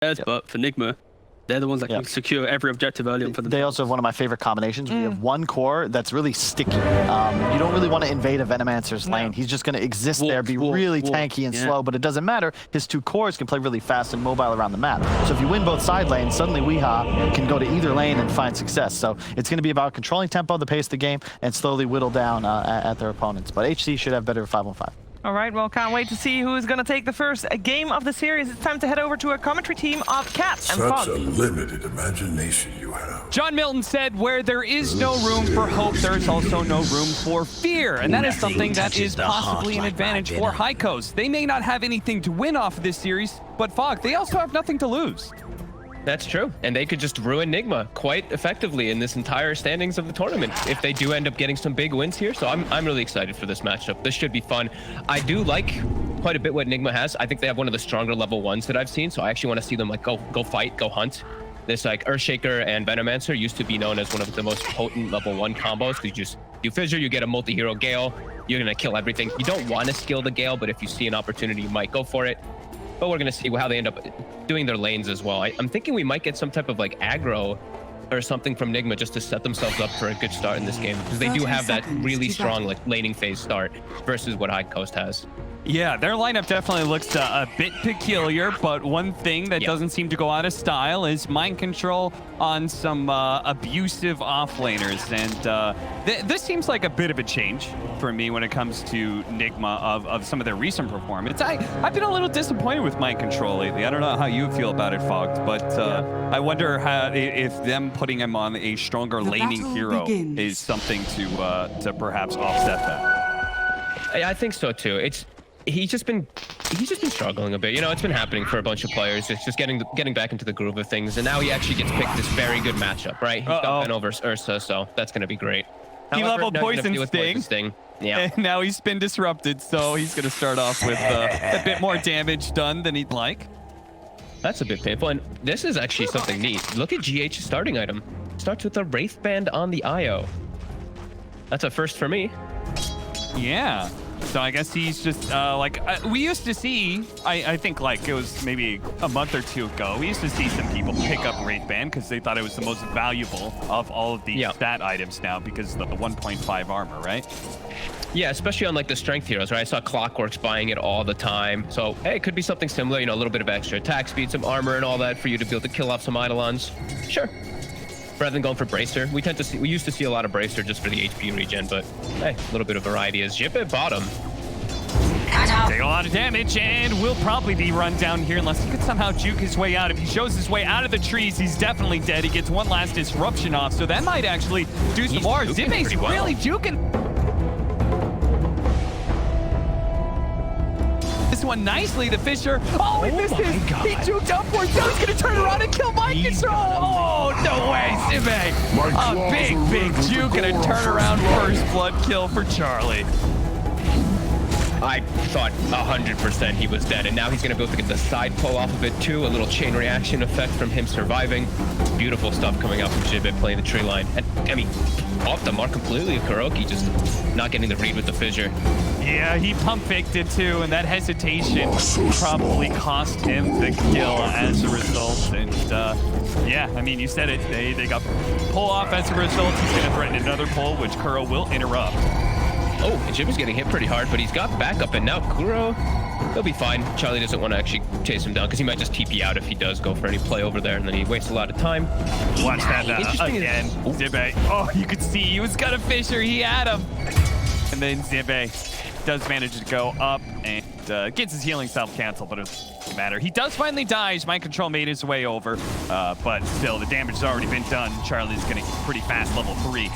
Yep. But for Nigma, they're the ones that can secure every objective early on for them. They also have one of my favorite combinations. We have one core that's really sticky. You don't really want to invade a Venomancer's lane. He's just going to exist there, be really tanky and slow, but it doesn't matter. His two cores can play really fast and mobile around the map. So if you win both side lanes, suddenly Weehaw can go to either lane and find success. So it's going to be about controlling tempo, the pace of the game, and slowly whittle down at their opponents. But HCE should have better 5-on-5. All right, well, can't wait to see who's going to take the first game of the series. It's time to head over to a commentary team of Cat and Fog. Such a limited imagination you have. John Milton said, where there is no room for hope, there is also no room for fear. And that is something that is possibly an advantage for High Coast. They may not have anything to win off of this series, but Fog, they also have nothing to lose. That's true, and they could just ruin Nigma quite effectively in this entire standings of the tournament if they do end up getting some big wins here. So I'm really excited for this matchup. This should be fun. I do like quite a bit what Nigma has. I think they have one of the stronger level 1s that I've seen, so I actually want to see them like go fight, go hunt. This like Earthshaker and Venomancer used to be known as one of the most potent level 1 combos, because you just do Fissure, you get a multi-hero Gale, you're gonna kill everything. You don't want to skill the Gale, but if you see an opportunity, you might go for it. But we're going to see how they end up doing their lanes as well. I'm thinking we might get some type of like aggro or something from Nigma just to set themselves up for a good start in this game, because they do have that really strong like laning phase start versus what High Coast has. Yeah, their lineup definitely looks a bit peculiar, but one thing that doesn't seem to go out of style is mind control on some abusive offlaners. And this seems like a bit of a change for me when it comes to Nigma of some of their recent performance. I've been a little disappointed with mind control lately. I don't know how you feel about it, Fogged, but I wonder if them putting him on a stronger laning hero is something to perhaps offset that. I think so too. He's just been struggling a bit. You know, it's been happening for a bunch of players. It's just getting back into the groove of things. And now he actually gets picked this very good matchup, right? He's got Ben over Ursa, so that's going to be great. He leveled Poison Sting. Yeah. And now he's been disrupted, so he's going to start off with a bit more damage done than he'd like. That's a bit painful. And this is actually something neat. Look at GH's starting item. Starts with a Wraith Band on the IO. That's a first for me. Yeah. So I guess he's just we used to see, I think like it was maybe a month or two ago, we used to see some people pick up Wraith Band because they thought it was the most valuable of all of these stat items now because of the 1.5 armor, right? Yeah, especially on like the strength heroes, right? I saw Clockworks buying it all the time. So, hey, it could be something similar, you know, a little bit of extra attack speed, some armor and all that for you to be able to kill off some Eidolons. Sure. Rather than going for Bracer. We used to see a lot of Bracer just for the HP regen, but hey, a little bit of variety is Jip at bottom. Take a lot of damage and will probably be run down here unless he could somehow juke his way out. If he shows his way out of the trees, he's definitely dead. He gets one last disruption off, so that might actually do some more. Zime's really juking this one nicely. The Fissure. Oh, he missed this. He juked upwards. Now he's going to turn around and kill Mind Control. Oh, no way, Zime. A big juke and a turnaround first blood kill for Charlie. I thought 100% he was dead, and now he's going to be able to get the side pull off of it too. A little chain reaction effect from him surviving. Beautiful stuff coming out from Jibit playing the tree line. And I mean, off the mark completely. Kuroki just not getting the read with the Fissure. Yeah, he pump faked it too, and that hesitation probably cost him the kill as a result. And yeah, I mean, you said it. They got pull off as a result. He's going to threaten another pull, which Kuro will interrupt. Oh, and Jim is getting hit pretty hard, but he's got backup, and now Kuro, he'll be fine. Charlie doesn't want to actually chase him down because he might just TP out if he does go for any play over there, and then he wastes a lot of time. Watch that again. Zibe. Oh, you could see he was got a Fissure. He had him. And then Zibe does manage to go up and gets his healing self-cancel, but it doesn't matter. He does finally die. His mind control made his way over, but still, the damage has already been done. Charlie's getting pretty fast level 3.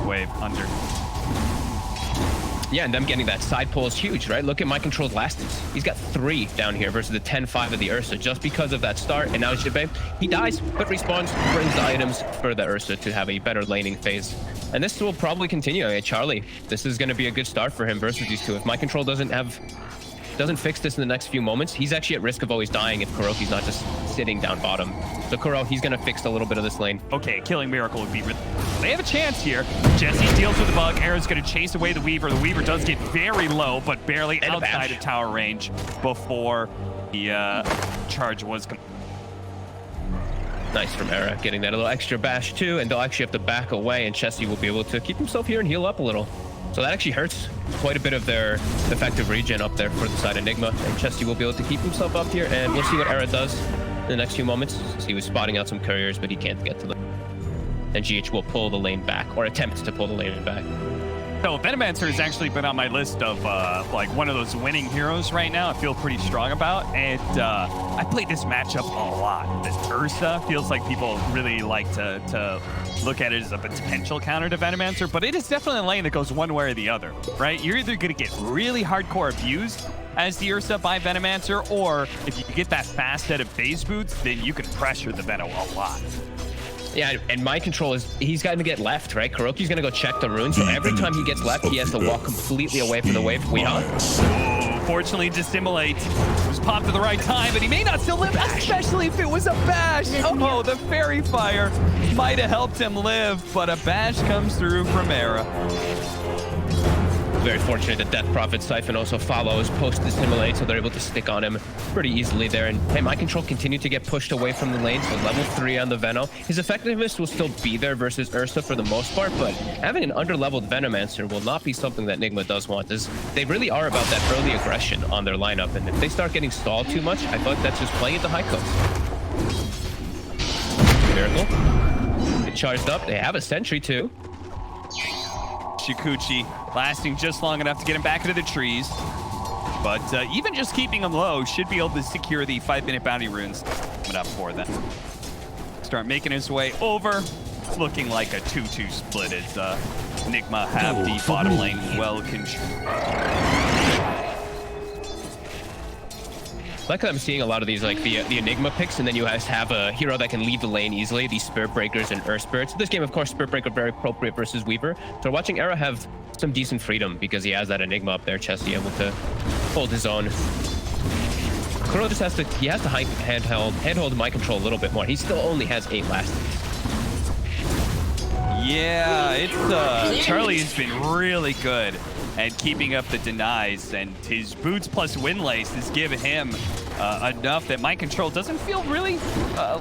Wave under. Yeah, and them getting that side pull is huge, right? Look at my control's last hits. He's got 3 down here versus the 10-5 of the Ursa just because of that start. And now Jibe, he dies, but respawns, brings the items for the Ursa to have a better laning phase. And this will probably continue. Hey, Charlie, this is going to be a good start for him versus these two. If my control doesn't fix this in the next few moments, he's actually at risk of always dying if Kuroki's not just sitting down bottom. So Kuro, he's going to fix a little bit of this lane. Okay, Killing Miracle would be really... They have a chance here. Jesse deals with the bug. Arrow's going to chase away the Weaver. The Weaver does get very low, but barely outside of tower range before the charge was... Nice from Era, getting that a little extra bash too, and they'll actually have to back away, and Chessie will be able to keep himself here and heal up a little. So that actually hurts quite a bit of their effective regen up there for the side of Enigma, and Chessie will be able to keep himself up here, and we'll see what Era does in the next few moments. So he was spotting out some couriers, but he can't get to them. And GH will pull the lane back, or attempt to pull the lane back. So Venomancer has actually been on my list of like one of those winning heroes right now. I feel pretty strong about, and I played this matchup a lot. This Ursa feels like people really like to look at it as a potential counter to Venomancer, but it is definitely a lane that goes one way or the other, right? You're either going to get really hardcore abused as the Ursa by Venomancer, or if you get that fast set of phase boots, then you can pressure the Veno a lot. Yeah, and Mind Control is, he's got to get left, right? Kuroky's going to go check the rune, so every time he gets left, he has to walk completely away from the wave. Fortunately, Dissimulate was popped at the right time, but he may not still live, especially if it was a bash. Oh, the Fairy Fire might have helped him live, but a bash comes through from Era. Very fortunate that Death Prophet Siphon also follows post-Dissimulate, so they're able to stick on him pretty easily there. And hey, Mind Control continued to get pushed away from the lane, so level 3 on the Veno. His effectiveness will still be there versus Ursa for the most part, but having an under-leveled Venomancer will not be something that Nigma does want. They really are about that early aggression on their lineup, and if they start getting stalled too much, I feel like that's just playing into high coast. Miracle. Get charged up. They have a sentry too. Shikuchi lasting just long enough to get him back into the trees. But even just keeping him low should be able to secure the 5-minute bounty runes coming up for them. Start making his way over. It's looking like a 2-2 split as Nigma have the bottom lane well controlled. Like I'm seeing a lot of these, like the Enigma picks, and then you guys have a hero that can leave the lane easily, these Spirit Breakers and Earth Spirits. This game, of course, Spirit Breaker very appropriate versus Weaver. So we're watching Era have some decent freedom because he has that Enigma up there. Chessie able to hold his own. Kuro just has to, handhold Mind Control a little bit more. He still only has 8 lastings. Yeah, it's Charlie has been really good at keeping up the denies, and his boots plus Windlace has given him enough that Mind Control doesn't feel really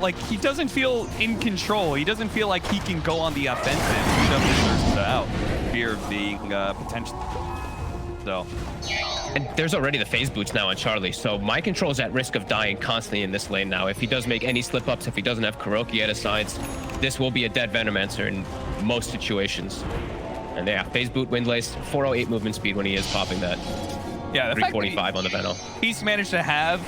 like he doesn't feel in control. He doesn't feel like he can go on the offensive. He doesn't out fear of being potential. So. And there's already the phase boots now on Charlie, so Mind Control is at risk of dying constantly in this lane now. If he does make any slip-ups, if he doesn't have Kuroky at his sides, this will be a dead Venomancer in most situations. And yeah, phase boot, Windlace, 408 movement speed when he is popping that. Yeah, 345 on the Veno. He's managed to have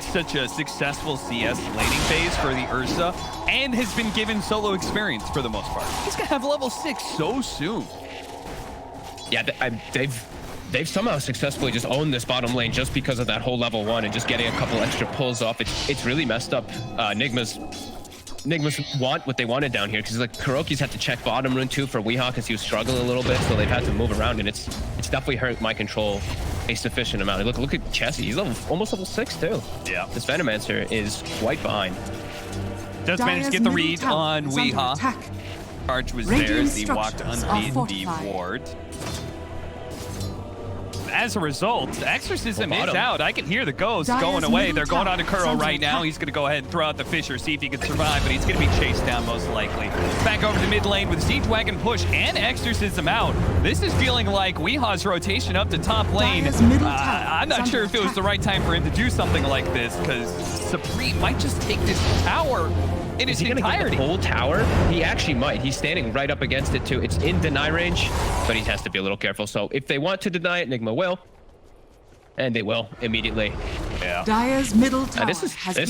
such a successful CS laning phase for the Ursa, and has been given solo experience for the most part. He's gonna have level 6 so soon. Yeah, they've somehow successfully just owned this bottom lane just because of that whole level 1 and just getting a couple extra pulls off. It's really messed up. Nigma's want what they wanted down here, because like Kuroky's had to check bottom rune too for Weehaw because he was struggling a little bit, so they've had to move around, and it's definitely hurt Mind Control a sufficient amount. Look at Chessie, he's almost level 6 too. Yeah, this Venomancer is quite behind. Does manage to get the read on Weehaw. Charge was there as he walked underneath the ward. As a result, Exorcism is out. I can hear the ghosts going away. They're going on to Kuro right now. He's going to go ahead and throw out the Fisher, see if he can survive, but he's going to be chased down most likely. Back over to mid lane with Siege Wagon push and Exorcism out. This is feeling like Weehaw's rotation up to top lane. I'm not sure if it was the right time for him to do something like this, because Supreme might just take this tower in its entirety. The whole tower? He actually might. He's standing right up against it too. It's in deny range, but he has to be a little careful. So if they want to deny it, Nigma will. And they will immediately. Yeah. Dire's middle tower this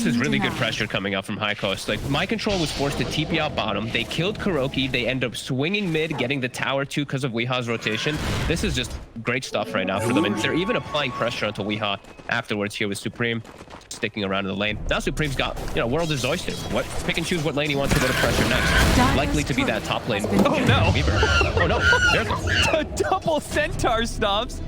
is really good pressure coming out from High Coast. Like, Mind Control was forced to TP out bottom. They killed Kuroky. They end up swinging mid, getting the tower too because of Weehaw's rotation. This is just great stuff right now for them. And they're even applying pressure onto Weehaw afterwards here with Supreme sticking around in the lane. Now Supreme's got, World is oyster. Pick and choose what lane he wants to go to pressure next. Likely to be that top lane. Oh no! Weaver. Oh no! Miracle. Double Centaur stomps.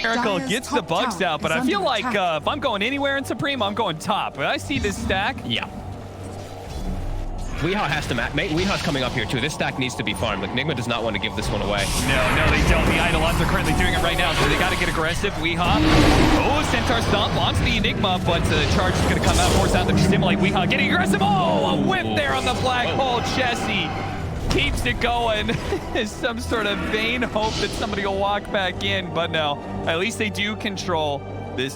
Miracle gets the bugs out, but I feel like if I'm going anywhere in Supreme, I'm going top. But I see this stack. Yeah. Weehaw has to Weehaw's coming up here too. This stack needs to be farmed. Like, Nigma does not want to give this one away. No, they don't. The Eidolons are currently doing it right now, so they got to get aggressive. Weehaw. Oh, Centaur Stomp launch the Enigma, but the charge is going to come out, force out the Stimulate. Weehaw getting aggressive. Oh, a whip there on the Black Hole. Jesse keeps it going. Some sort of vain hope that somebody will walk back in, but no. At least they do control this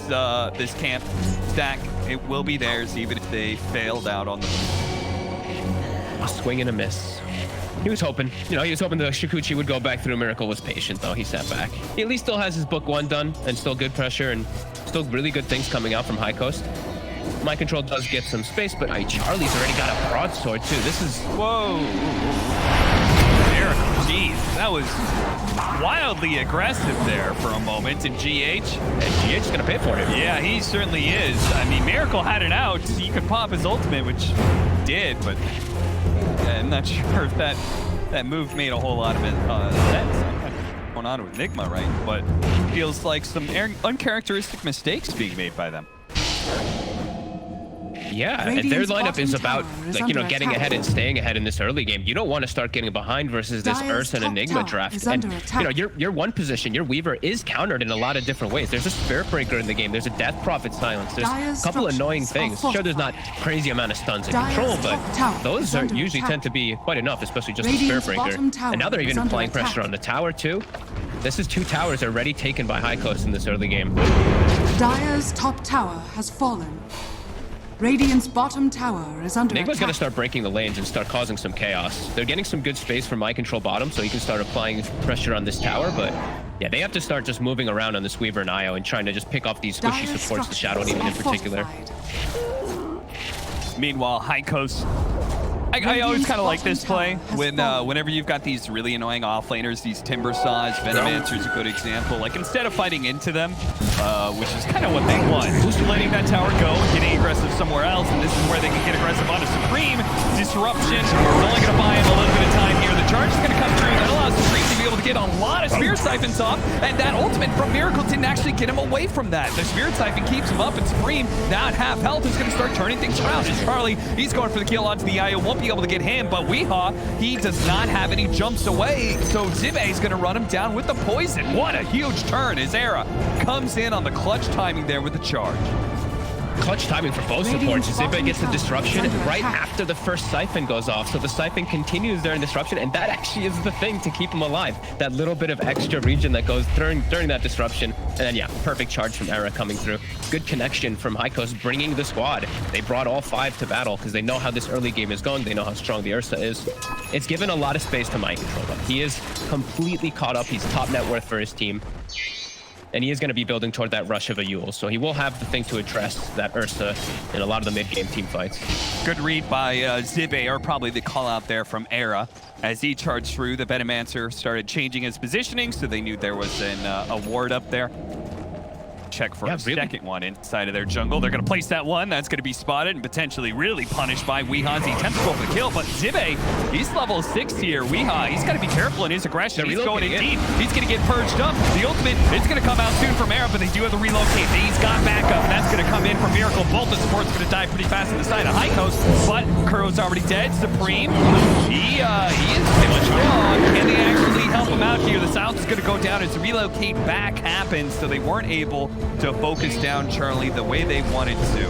this camp stack. It will be theirs, even if they failed out on the A swing and a miss. He was hoping, he was hoping the Shikuchi would go back through. Miracle was patient, though. He sat back. He at least still has his book 1 done, and still good pressure, and still really good things coming out from High Coast. Mind Control does get some space, but Charlie's already got a broadsword, too. This is... Whoa. Miracle, jeez. That was wildly aggressive there for a moment. And GH is going to pay for it. Yeah, he certainly is. I mean, Miracle had it out. He could pop his ultimate, which he did, but I'm not sure if that move made a whole lot of sense. What's going on with Nigma, right? But feels like some uncharacteristic mistakes being made by them. Yeah, and their lineup is about, like, getting ahead and staying ahead in this early game. You don't want to start getting behind versus this Ursa and Enigma draft. And, your one position, your Weaver, is countered in a lot of different ways. There's a Spirit Breaker in the game. There's a Death Prophet silence. There's a couple annoying things. Sure, there's not crazy amount of stuns in control, but those usually tend to be quite enough, especially just the Spirit Breaker. And now they're even applying pressure on the tower, too. This is 2 towers already taken by High Coast in this early game. Dire's top tower has fallen. Radiant's bottom tower is under attack. Nigma's going to start breaking the lanes and start causing some chaos. They're getting some good space from Mind Control bottom, so he can start applying pressure on this tower, but yeah, they have to start just moving around on this Weaver and Io and trying to just pick off these squishy supports, the Shadow Demon in particular. Meanwhile, High Coast... I always kind of like this play whenever you've got these really annoying offlaners, these Timber Saws, Venomancer's a good example. Like, instead of fighting into them, which is kind of what they want, just letting that tower go and getting aggressive somewhere else, and this is where they can get aggressive on a Supreme. Disruption is only going to buy him a little bit of time here. The charge is going to come through. That allows Supreme to be able to get a lot of Spirit Siphons off, and that ultimate from Miracle didn't actually get him away from that. The Spirit Siphon keeps him up, and Supreme, now at half health, is going to start turning things around. And Charlie, he's going for the kill onto the Io, won't be able to get him, but Weehaw, he does not have any jumps away, so Zibe is going to run him down with the poison. What a huge turn as Era comes in on the clutch timing there with the charge. Clutch timing for both supports. Zibe gets the disruption right after the first siphon goes off, so the siphon continues during disruption, and that actually is the thing to keep him alive. That little bit of extra region that goes during that disruption, and then yeah, perfect charge from Era coming through. Good connection from High Coast bringing the squad. They brought all 5 to battle because they know how this early game is going. They know how strong the Ursa is. It's given a lot of space to Mind Control, though. He is completely caught up. He's top net worth for his team. And he is going to be building toward that rush of a Yule, so he will have the thing to address that Ursa in a lot of the mid-game team fights. Good read by Zibe, or probably the call out there from Era. As he charged through, the Venomancer started changing his positioning, so they knew there was a ward up there. Check for a second one inside of their jungle. They're going to place that one. That's going to be spotted and potentially really punished by Weehaw. He attempts to go for the kill, but Zibe, he's level 6 here. Weehaw, he's got to be careful in his aggression. He's going in deep. He's going to get purged up. The ultimate is going to come out soon from Era, but they do have to relocate. He's got backup, and that's going to come in from Miracle. Both the supports going to die pretty fast on the side of High Coast, but Kuro's already dead. Supreme, he is strong. Can they actually help him out here? The South is going to go down as relocate back happens, so they weren't able to focus down Charlie the way they wanted to.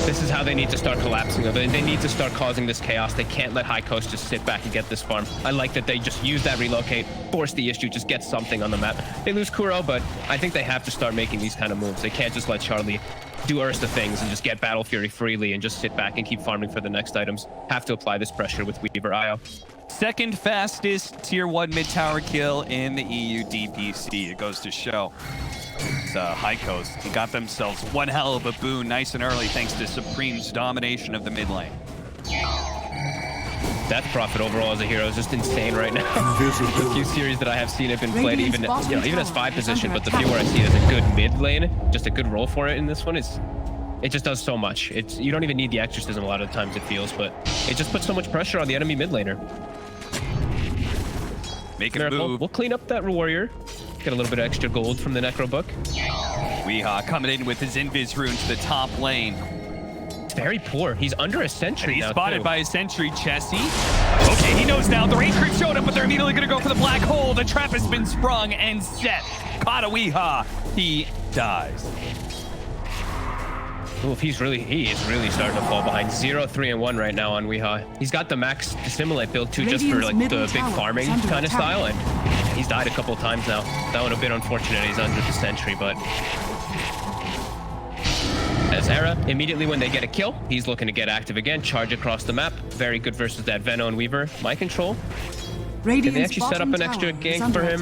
This is how they need to start collapsing. They need to start causing this chaos. They can't let High Coast just sit back and get this farm. I like that they just use that relocate, force the issue, just get something on the map. They lose Kuro, but I think they have to start making these kind of moves. They can't just let Charlie do Ursa things and just get Battle Fury freely and just sit back and keep farming for the next items. Have to apply this pressure with Weaver Io. Second fastest tier 1 mid-tower kill in the EU DPC. It goes to show. It's High Coast. He got themselves one hell of a boon nice and early thanks to Supreme's domination of the mid lane. Death Prophet overall as a hero is just insane right now. The few series that I have seen have been played even as 5 position, but the few where I see it as a good mid lane, just a good role for it in this one, it just does so much. You don't even need the exorcism a lot of the times it feels, but it just puts so much pressure on the enemy mid laner. Make a move. We'll clean up that warrior. Get a little bit of extra gold from the Necro Book. Weehaw coming in with his Invis rune to the top lane. very poor. He's under a sentry He's now, spotted too. by a sentry, Chessie. Okay, he knows now. The range creep showed up, but they're immediately going to go for the black hole. The trap has been sprung and set. Katawiha, he dies. Ooh, he is really starting to fall behind. 0-3-1 right now on Weehaw. He's got the max assimilate build too, just for like the big farming kind of style, and he's died a couple of times now. That would have been unfortunate. He's under the sentry, but as Era, immediately when they get a kill, he's looking to get active again, charge across the map. Very good versus that Veno and Weaver. My control. Can they actually set up an extra gank for him?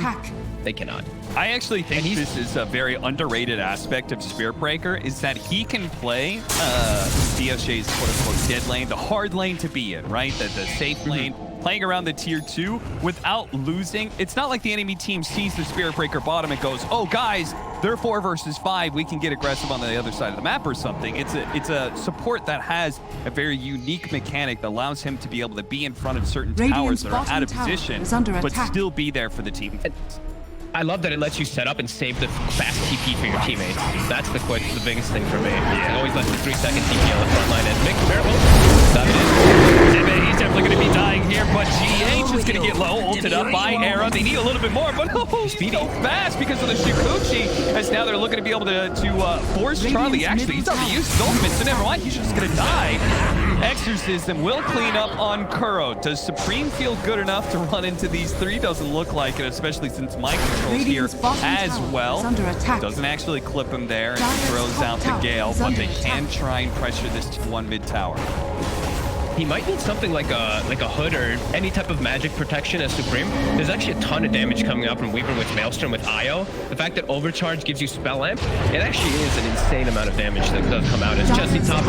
They cannot. I actually think this is a very underrated aspect of Spirit Breaker, is that he can play DSJ's quote-unquote dead lane, the hard lane to be in, right? The safe lane, playing around the tier 2 without losing. It's not like the enemy team sees the Spirit Breaker bottom and goes, oh, guys, they're 4 versus 5. We can get aggressive on the other side of the map or something. It's a support that has a very unique mechanic that allows him to be able to be in front of certain towers that are out of position, but still be there for the team. I love that it lets you set up and save the fast TP for your teammates. That's the biggest thing for me. It always lets the 3-second TP on the front line. And Mick, Miracle, that is. He's definitely going to be dying here, but GH is going to get low, ulted up by Era. They need a little bit more, but he's so fast because of the Shikuchi, as now they're looking to be able to force Charlie. Actually, he's already used his ultimate, so never mind, he's just going to die. Exorcism will clean up on Kuro. Does Supreme feel good enough to run into these 3? Doesn't look like it, especially since Mike controls here as well. Doesn't actually clip him there, and he throws out the Gale, but they can try and pressure this 1 mid tower. He might need something like a hood or any type of magic protection as Supreme. There's actually a ton of damage coming out from Weaver with Maelstrom, with Io. The fact that Overcharge gives you Spell Amp, it actually is an insane amount of damage that does come out as Jesse top,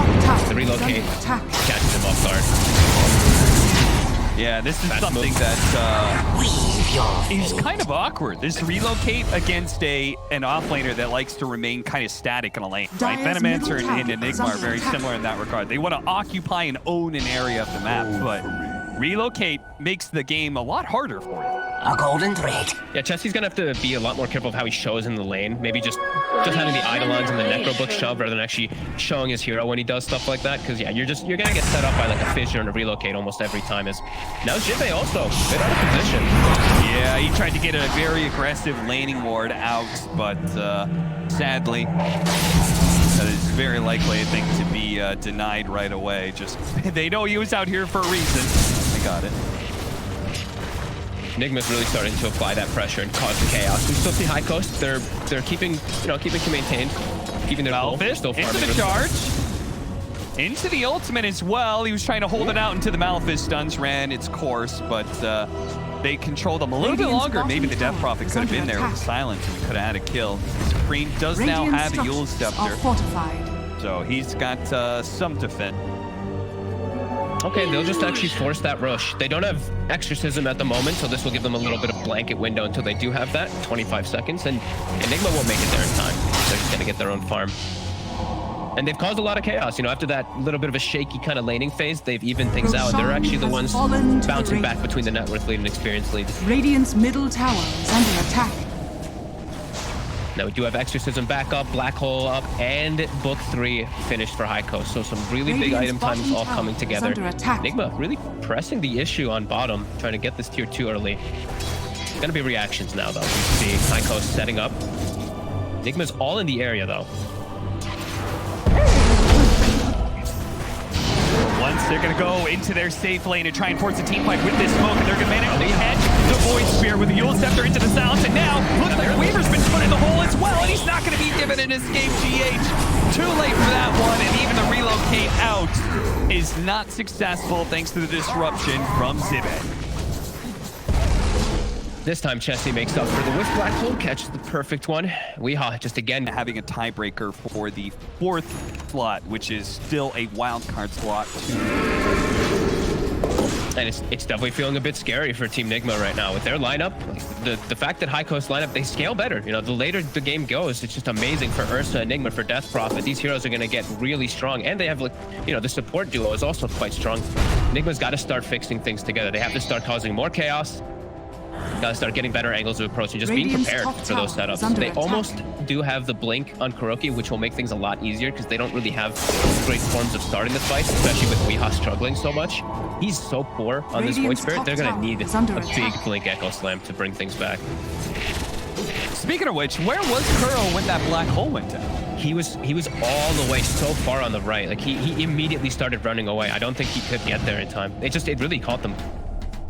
the relocate, catches him off guard. Yeah, this is something that is kind of awkward. This relocate against an offlaner that likes to remain kind of static in a lane, right? Venomancer and Enigma are very similar in that regard. They want to occupy and own an area of the map, but relocate makes the game a lot harder for you. A golden thread. Yeah, Chelsea's gonna have to be a lot more careful of how he shows in the lane. Maybe just having the Eidolons and the Necrobook shove rather than actually showing his hero when he does stuff like that. Because yeah, you're gonna get set up by like a fissure and a relocate almost every time. As now Jive also a bit out of position. Yeah, he tried to get a very aggressive laning ward out, but sadly, that is very likely, I think, to be denied right away. Just they know he was out here for a reason. They got it. Enigma's really starting to apply that pressure and cause the chaos. We still see High Coast. They're keeping to maintain, keeping their goal. Still into the charge, into the ultimate as well. He was trying to hold it out until the Malphite stuns ran its course, but they controlled him a little bit longer. Maybe the Death Prophet could have been there with the silence, and we could have had a kill. Supreme does now have a Eul's Scepter, so he's got some defense. Okay, they'll just actually force that rush. They don't have Exorcism at the moment, so this will give them a little bit of blanket window until they do have that, 25 seconds, and Enigma won't make it there in time. They're just gonna get their own farm. And they've caused a lot of chaos. You know, after that little bit of a shaky kind of laning phase, they've evened things out. They're actually the ones bouncing back between the net worth lead and experience lead. Radiant's middle tower is under attack. Now we do have Exorcism back up, Black Hole up, and Book 3 finished for High Coast. So some really big item timings all coming together. Nigma really pressing the issue on bottom, trying to get this tier 2 early. It's gonna be reactions now though. We see High Coast setting up. Nigma's all in the area though. Once they're going to go into their safe lane and try and force a team fight with this smoke, and they're going to manage to catch the Void Spear with the Eul's Scepter into the silence, and now looks like Weaver's been put in the hole as well, and he's not going to be given an escape. GH, too late for that one, and even the relocate out is not successful thanks to the disruption from Zibet. This time Chessie makes up for the Whiff Black Hole, catches the perfect one. Weehaw just again having a tiebreaker for the 4th slot, which is still a wildcard slot. And it's definitely feeling a bit scary for Team Nigma right now with their lineup. The fact that High Coast lineup, they scale better. You know, the later the game goes, it's just amazing for Ursa, Enigma, for Death Prophet. These heroes are going to get really strong, and they have, like, you know, the support duo is also quite strong. Enigma's got to start fixing things together. They have to start causing more chaos. Gotta start getting better angles of approach and just being prepared for those setups. They almost do have the blink on Kuroki, which will make things a lot easier because they don't really have great forms of starting the fight, especially with Weehaw struggling so much. He's so poor on this Void Spirit. They're going to need a big blink Echo Slam to bring things back. Speaking of which, where was Kuro when that black hole went down? He was all the way so far on the right. Like he immediately started running away. I don't think he could get there in time. It really caught them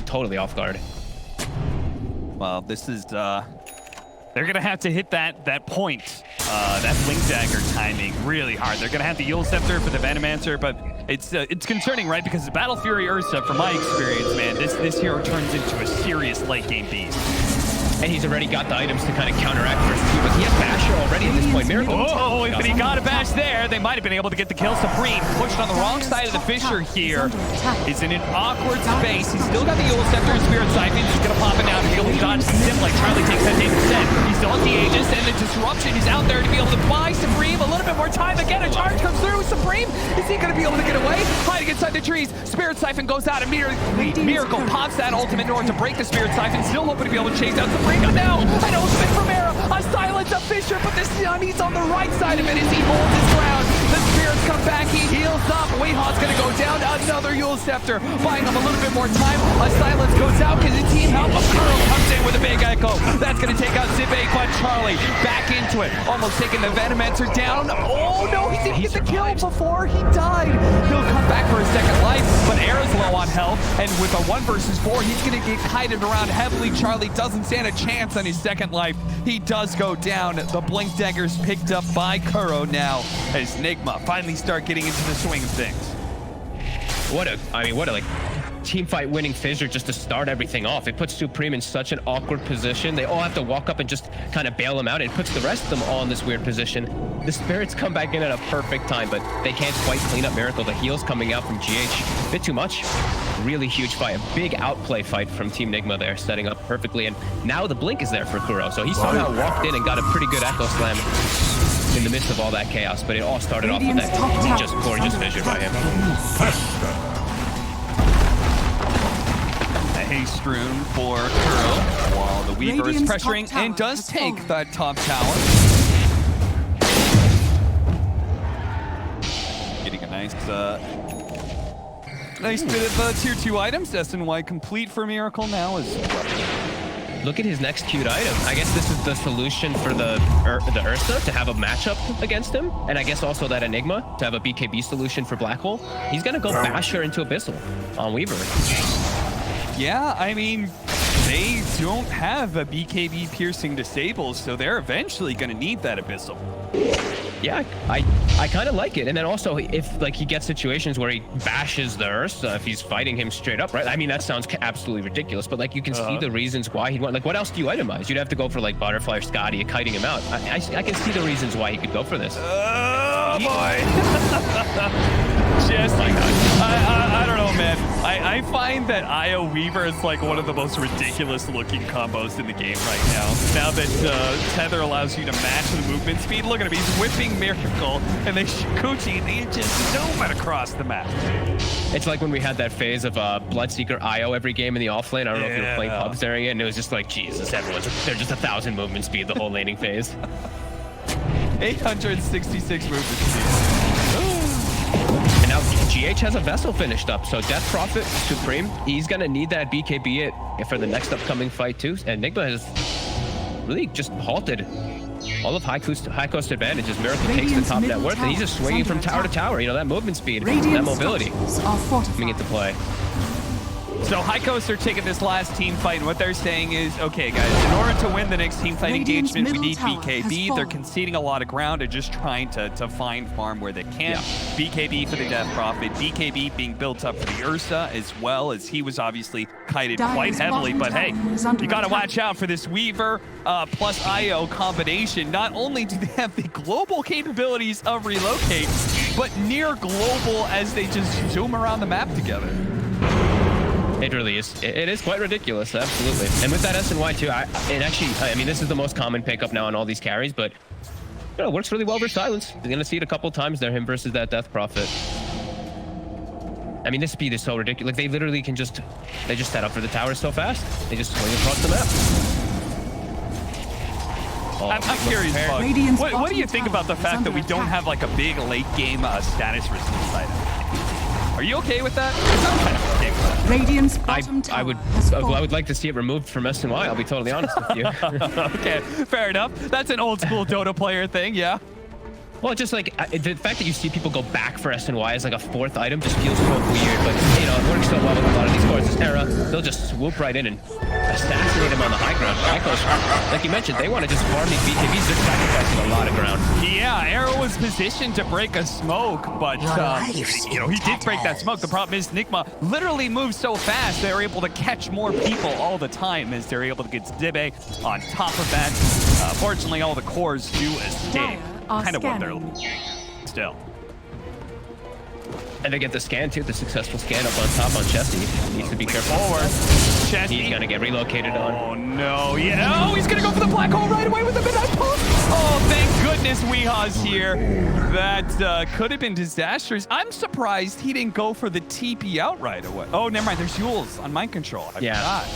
totally off guard. Well, this is they're gonna have to hit that point, that Blink Dagger timing really hard. They're gonna have the Yule Scepter for the Venomancer, but it's concerning, right? Because the Battle Fury Ursa, from my experience, man, this hero turns into a serious late game beast. And he's already got the items to kind of counteract first two, but he has Basher already at this point. Miracle. Oh, but he got a bash there. They might have been able to get the kill. Supreme pushed on the wrong side of the fissure here. He's in an awkward space. He's still got the Yule Scepter and Spirit Siphon. He's going to pop it now to be able to dodge Sim like Charlie takes that take instead. He's still at the Aegis, and the Disruption is out there to be able to buy Supreme a little bit more time. Again, a charge comes through. Supreme, is he going to be able to get away? Hiding inside the trees. Spirit Siphon goes out immediately. Miracle pops that ultimate in order to break the Spirit Siphon. Still hoping to be able to chase out Supreme. Now, an ultimate from Era, a silence of Fisher, but this time he's on the right side of it as he holds his ground. The Spirits come back, he heals up. Weehaw's gonna go down, another Yule Scepter, buying him a little bit more time. A silence goes out because the team help. Kuro comes in with a big echo. That's gonna take out Zibe, but Charlie back into it, almost taking the Venomancer down. Oh no, he didn't get the kill before he died. He'll come back for a second life, but Era's low on health, and with a 1 versus 4, he's gonna get kited around heavily. Charlie doesn't stand a chance on his second life. He does go down. The Blink Dagger's picked up by Kuro now as Nigma finally start getting into the swing of things. What a like team fight winning fissure just to start everything off. It puts Supreme in such an awkward position. They all have to walk up and just kind of bail him out. It puts the rest of them all in this weird position. The Spirits come back in at a perfect time, but they can't quite clean up Miracle. The heals coming out from GH, a bit too much. Really huge fight, a big outplay fight from Team Nigma there, setting up perfectly. And now the blink is there for Kuro. So he somehow walked in and got a pretty good Echo Slam in the midst of all that chaos, but it all started off with that just gorgeous fissure by him. Haste rune for Kuro while the Weaver is pressuring and does take that top tower. Getting a nice bit of tier 2 items. SNY complete for Miracle now as well. Look at his next cute item. I guess this is the solution for the Ursa to have a matchup against him, and I guess also that Enigma to have a BKB solution for Black Hole. He's gonna go Basher into Abyssal on Weaver. Yeah, I mean, they don't have a BKB piercing disable, so they're eventually going to need that Abyssal. Yeah, I kind of like it. And then also, if like he gets situations where he bashes the Ursa, if he's fighting him straight up, right? I mean, that sounds absolutely ridiculous, but like you can see the reasons why he'd want. Like, what else do you itemize? You'd have to go for like Butterfly or Scotty, kiting him out. I can see the reasons why he could go for this. Oh boy! Just like I don't know, man. I find that Io Weaver is like one of the most ridiculous looking combos in the game right now. Now that Tether allows you to match the movement speed, look at him. He's whipping Miracle, and they Kuchi, they just zoom it across the map. It's like when we had that phase of Bloodseeker Io every game in the offlane. I don't know if you were playing pubs during it, and it was just like, Jesus, they're just 1,000 movement speed the whole laning phase. 866 movement speed. And now GH has a Vessel finished up, so Death Prophet, Supreme, he's going to need that BKB it for the next upcoming fight too. And Nigma has really just halted all of high coast advantages. Miracle takes the top net worth, and he's just swinging from tower to tower. You know, that movement speed, that mobility coming into play. So High Coast are taking this last team fight, and what they're saying is, okay, guys, in order to win the next team fight engagement, we need BKB. They're conceding a lot of ground and just trying to find farm where they can. Yeah. BKB for the Death Prophet, BKB being built up for the Ursa, as well as he was obviously kited quite heavily. But hey, you got to watch out for this Weaver plus IO combination. Not only do they have the global capabilities of relocate, but near global as they just zoom around the map together. It really is. It is quite ridiculous, absolutely. And with that SNY too, I mean, this is the most common pickup now on all these carries, but you know, it works really well versus Silence. You're gonna see it a couple times there, him versus that Death Prophet. I mean, this speed is so ridiculous. Like, they literally can just set up for the tower so fast. They just swing across the map. I'm curious, Bug. Radiant's What do you bottom think about the tower fact is that we under don't attack. have like a big late game status resistance item? Are you okay with that? I'm kind of okay with that. Radiant's I bottom tower would has I fallen. would like to see it removed from SNY. I'll be totally honest with you. Okay, fair enough. That's an old school Dota player thing, yeah. Well, just like the fact that you see people go back for SNY as like a 4th item just feels so weird. But you know, it works so well with a lot of these cores. This era, they'll just swoop right in and assassinate him on the high ground. Echoes, like you mentioned, they want to just farm these BKBs. They're sacrificing a lot of ground. Yeah, Arrow was positioned to break a smoke, but you know, he did break that smoke. The problem is Nigma literally moves so fast they're able to catch more people all the time as they're able to get Zibe on top of that. Fortunately, all the cores do escape. Kind of what they're still. And they get the scan too, the successful scan up on top on Chesty. Needs to be careful. Forward. Chesty. He's gonna get relocated on. Oh no, yeah. Oh, he's gonna go for the black hole right away with the midnight pulse. Oh, thank goodness Weeha's here. That could have been disastrous. I'm surprised he didn't go for the TP out right away. Oh, never mind. There's Yules on mind control. I forgot.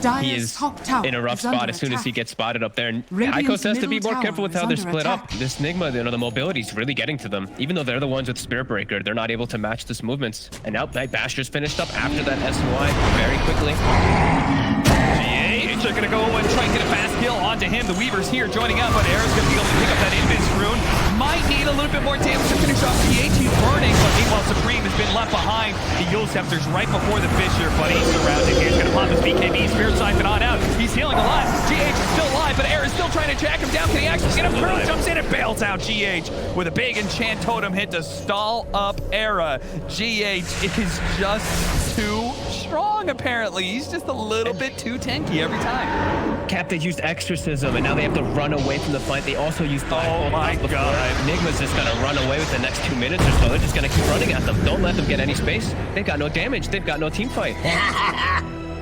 He Dire's is top tower in a rough is under spot as soon as he attack. gets spotted up there. And Radiant's Icos has to be middle more careful with tower how is they're under split up. attack. This Nigma, you know, the mobility is really getting to them. Even though they're the ones with Spirit Breaker, they're not able to match this movements. And now Night Basher's finished up after that SNY very quickly. GH are gonna go and try and get a fast kill onto him. The Weaver's here joining up, but Air's gonna be able to pick up that Invis rune. Might need a little bit more damage to finish off GH. He's burning, but meanwhile Supreme has been left behind. The Yule Scepter's right before the Fissure, but he's surrounded. He's gonna pop his BKB, Spirit Siphon on out. He's healing a lot. GH is still alive, but Air is still trying to jack him down. Can he actually get him? Pearl jumps in and bails out GH with a big enchant totem hit to stall up Era. GH is just too strong, apparently. He's just a little bit too tanky every time. Cap, they used Exorcism, and now they have to run away from the fight. They also used Black Oh Bolt my before. God. Enigma's just gonna run away with the next 2 minutes or so. They're just gonna keep running at them. Don't let them get any space. They've got no damage. They've got no team fight.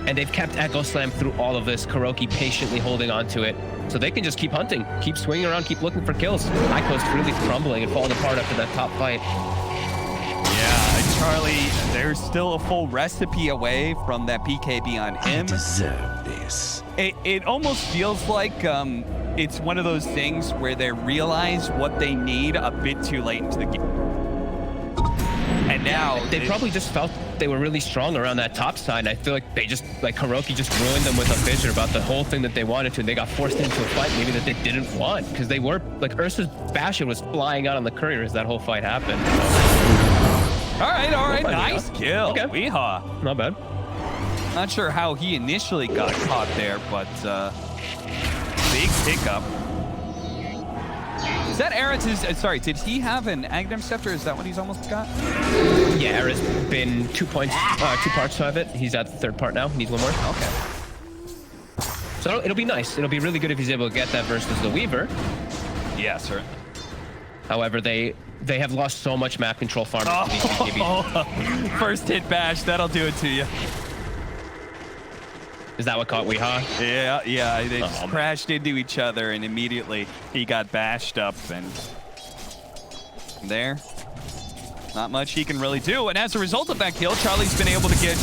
And they've kept Echo Slam through all of this. Kuroki patiently holding on to it. So they can just keep hunting, keep swinging around, keep looking for kills. Ico's really crumbling and falling apart after that top fight. Yeah, Charlie, there's still a full recipe away from that BKB on him. Deserve this. It almost feels like it's one of those things where they realize what they need a bit too late into the game. And now They probably just felt they were really strong around that top side. And I feel like they just, like Kuroki just ruined them with a fissure about the whole thing that they wanted to. And they got forced into a fight maybe that they didn't want. Because they were, like Ursa's Bastion was flying out on the courier as that whole fight happened. All right, Weehaw. nice kill. Okay. Weehaw. Not bad. Not sure how he initially got caught there, but big pickup. Is that Eret's, sorry, did he have an Aghanim Scepter? Is that what he's almost got? Yeah, Era's been 2 parts of it. He's at the 3rd part now. He needs one more. Okay. So it'll be nice. It'll be really good if he's able to get that versus the Weaver. Yeah, sir. However, they have lost so much map control farming to these BKBs. First hit bash, that'll do it to you. Is that what caught Weehaw? Yeah, they just crashed into each other and immediately he got bashed up and there. Not much he can really do. And as a result of that kill, Charlie's been able to get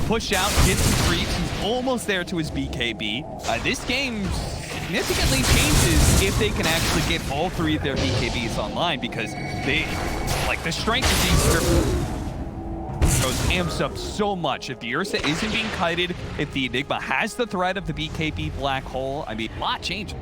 pushed out, get some creeps. He's almost there to his BKB. This game significantly changes if they can actually get all 3 of their BKBs online because they, like the strength of these amps up so much. If the Ursa isn't being kited, if the Enigma has the threat of the BKB black hole, I mean, a lot changing.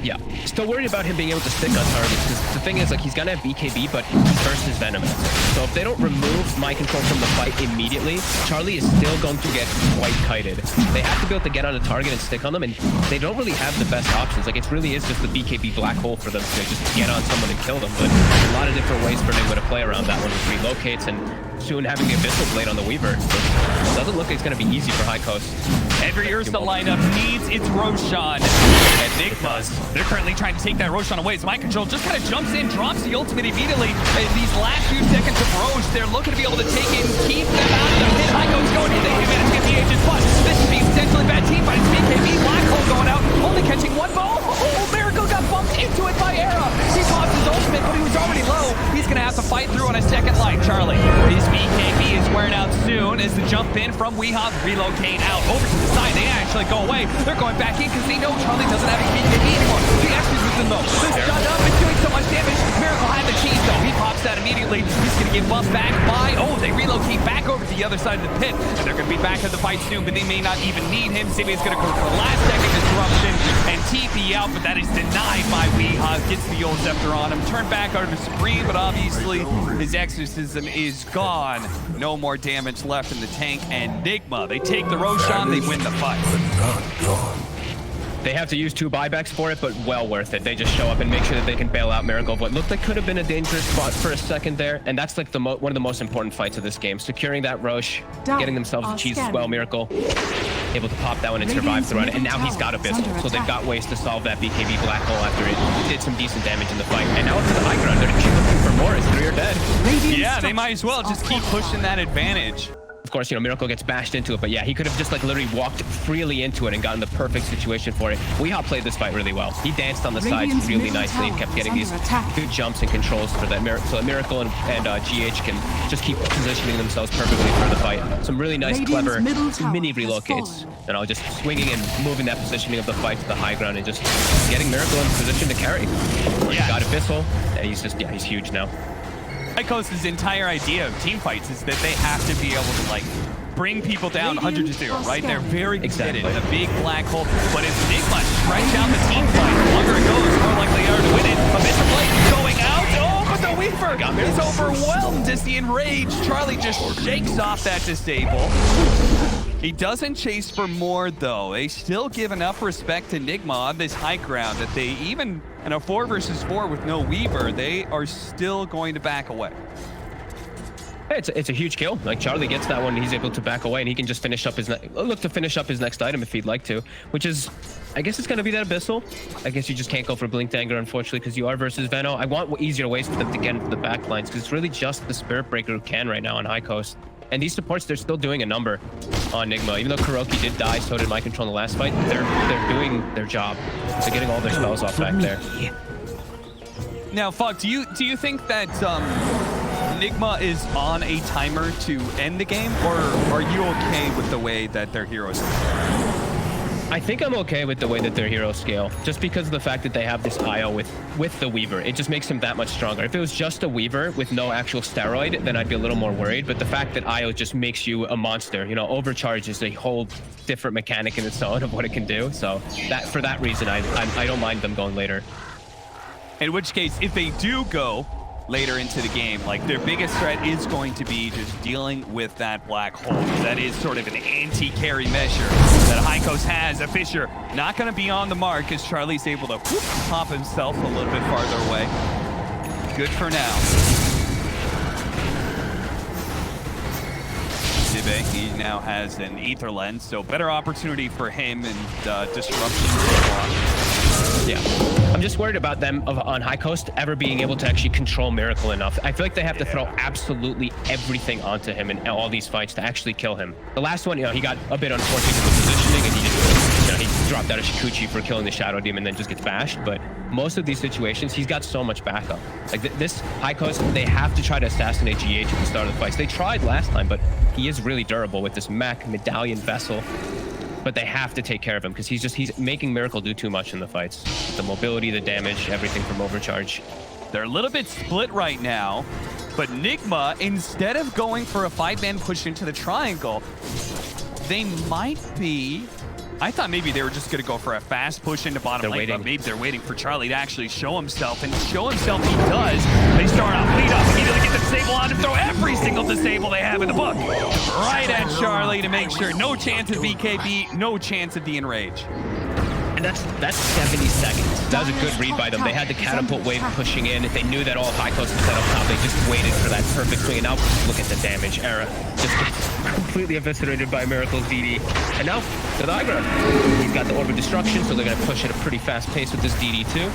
Yeah. Still worried about him being able to stick on targets because the thing is, like, he's gonna have BKB, but first is Venomous. So if they don't remove mind control from the fight immediately, Charlie is still going to get quite kited. They have to be able to get on a target and stick on them, and they don't really have the best options. Like, it really is just the BKB black hole for them to just get on someone and kill them. But a lot of different ways for Nigma to play around that one with relocates and soon having the Abyssal Blade on the Weaver. It doesn't look like it's going to be easy for High Coast. Every Ursa lineup needs its Roshan. And Nigma's, they're currently trying to take that Roshan away. His mind control just kind of jumps in, drops the ultimate immediately. In these last few seconds of Roche, they're looking to be able to take in, keep them out of the pit. High Coast going in, they can manage to get the Aegis Plus. This would be potentially bad team fight. It's BKB, Black Hole going out, only catching 1 ball. Oh, Miracle got bumped into it by Era. He lost his ultimate, but he was already low. He's going to have to fight through on a second life, Charlie. His BKB is wearing out soon. soon as the jump in from Weehawk relocate out over to the side. They actually go away. They're going back in because they know Charlie doesn't have a BKB anymore. The exorcism though, this shut up and doing so much damage. Miracle had the cheese though. He pops that immediately. He's going to get buffed back by, they relocate back over to the other side of the pit. And they're going to be back in the fight soon, but they may not even need him. Simi's going to go for the last second disruption and TP out, but that is denied by Weehawk. Gets the old scepter on him. Turn back over to Supreme, but obviously his exorcism is gone. No more damage left in the tank, and Nigma, they take the Roshan, they win the fight. Not gone. They have to use 2 buybacks for it, but well worth it. They just show up and make sure that they can bail out Miracle of what looked like could have been a dangerous spot for a second there. And that's like one of the most important fights of this game. Securing that Roche, getting themselves a cheese as well, Miracle. Able to pop that one and survive through it. And now he's got Abyssal, so they've got ways to solve that BKB black hole after it did some decent damage in the fight. And now it's to the high ground. They're looking for more as 3 are dead. Yeah, they might as well just keep pushing that advantage. Of course, Miracle gets bashed into it, but yeah, he could have just like literally walked freely into it and gotten the perfect situation for it. Weehawk played this fight really well. He danced on the sides really nicely and kept getting these good jumps and controls for that. So that Miracle and GH can just keep positioning themselves perfectly for the fight. Some really nice, clever mini relocates. And I'll just swinging and moving that positioning of the fight to the high ground and just getting Miracle in position to carry. He's got Abyssal, and he's just, he's huge now. Ico's entire idea of team fights is that they have to be able to like bring people down 100-0, right? They're very committed. The big black hole. But if Nigma stretch out the team fight, the longer it goes, the more likely they are to win it. A Mr. Blade going out. Oh, but the Weaver is overwhelmed as the enraged Charlie just shakes off that disable. He doesn't chase for more, though. They still give enough respect to Nigma on this high ground that they, even in a 4 versus 4 with no Weaver, they are still going to back away. It's a huge kill. Like Charlie gets that one, he's able to back away, and he can just finish up his look to finish up his next item if he'd like to, which is, I guess it's gonna be that Abyssal. I guess you just can't go for Blinked Anger, unfortunately, because you are versus Veno. I want easier ways for them to get into the back lines, because it's really just the Spirit Breaker who can right now on High Coast. And these supports, they're still doing a number on Nigma. Even though Kuroki did die, so did My Control in the last fight, they're doing their job. They're getting all their spells off back there. Now, Fuck, do you think that Nigma is on a timer to end the game, or are you okay with the way that their heroes scale? I think I'm okay with the way that their heroes scale, just because of the fact that they have this IO with the Weaver. It just makes him that much stronger. If it was just a Weaver with no actual steroid, then I'd be a little more worried. But the fact that IO just makes you a monster, Overcharge is a whole different mechanic in its own of what it can do. So that for that reason, I don't mind them going later. In which case, if they do go later into the game, like their biggest threat is going to be just dealing with that black hole. That is sort of an anti-carry measure that High Coast has. A Fissure not going to be on the mark as Charlie's able to pop himself a little bit farther away. Good for now. Zibe, he now has an Ether Lens, so better opportunity for him and disruption. Yeah, I'm just worried about them on High Coast ever being able to actually control Miracle enough. I feel like they have to throw absolutely everything onto him in all these fights to actually kill him. The last one, he got a bit unfortunate with the positioning, and he just, he dropped out of Shikuchi for killing the Shadow Demon and then just gets bashed. But most of these situations, he's got so much backup. Like this High Coast, they have to try to assassinate GH at the start of the fights. They tried last time, but he is really durable with this mech medallion vessel. But they have to take care of him because he's making Miracle do too much in the fights. The mobility, the damage, everything from Overcharge. They're a little bit split right now, but Nigma, instead of going for a 5-man push into the triangle, they might be... I thought maybe they were just going to go for a fast push into bottom lane, but maybe they're waiting for Charlie to actually show himself, and show himself he does. They start off, lead up, immediately get the disable on and throw every single disable they have in the book right at Charlie to make sure no chance of BKB, no chance of the enrage. And that's 70 seconds. That was a good read by them. They had the catapult wave pushing in. They knew that all High Coast was set up top. They just waited for that perfect swing. And now look at the damage. Era just gets completely eviscerated by Miracle's DD. And now to the high ground. He's got the Orb of Destruction, so they're going to push at a pretty fast pace with this DD too.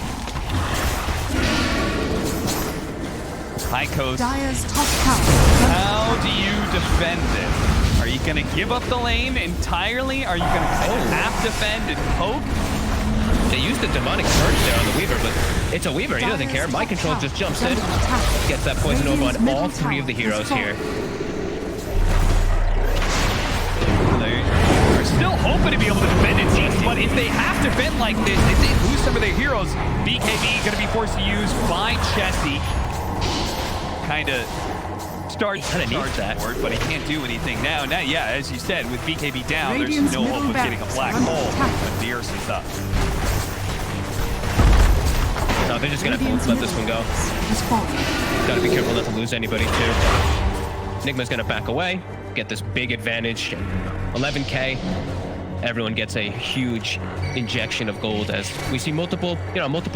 High Coast, Dire's top tower. how do you defend it? Are you going to give up the lane entirely? Are you going to half defend and poke? They used the demonic surge there on the Weaver, but it's a Weaver. He doesn't care. My Control just jumps in, gets that poison over on all 3 of the heroes here. They're still hoping to be able to defend it, seems, but if they have to defend like this, if they lose some of their heroes, BKB going to be forced to use by Chessie. Kind of starts that, but he can't do anything now. Now, yeah, as you said, with BKB down, Radiant's there's no hope of middle getting a black hole when the Ursa's up. No, they're just going to let this one go. Got to be careful not to lose anybody, too. Nigma's going to back away, get this big advantage. 11K. Everyone gets a huge injection of gold as we see multiple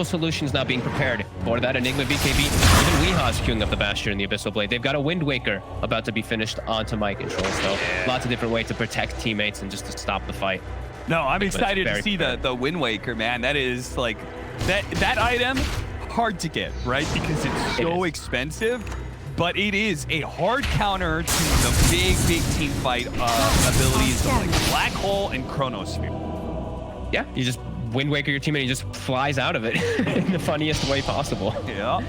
solutions now being prepared for that Enigma BKB. Even Weeha's queuing up the Bastion and the Abyssal Blade. They've got a Wind Waker about to be finished onto my control. So lots of different ways to protect teammates and just to stop the fight. No, I'm excited to see the Wind Waker, man. That is like that item hard to get, right? Because it's so expensive. But it is a hard counter to the big team fight abilities of like Black Hole and Chronosphere. Yeah, you just Wind Waker your teammate and he just flies out of it in the funniest way possible. Yeah.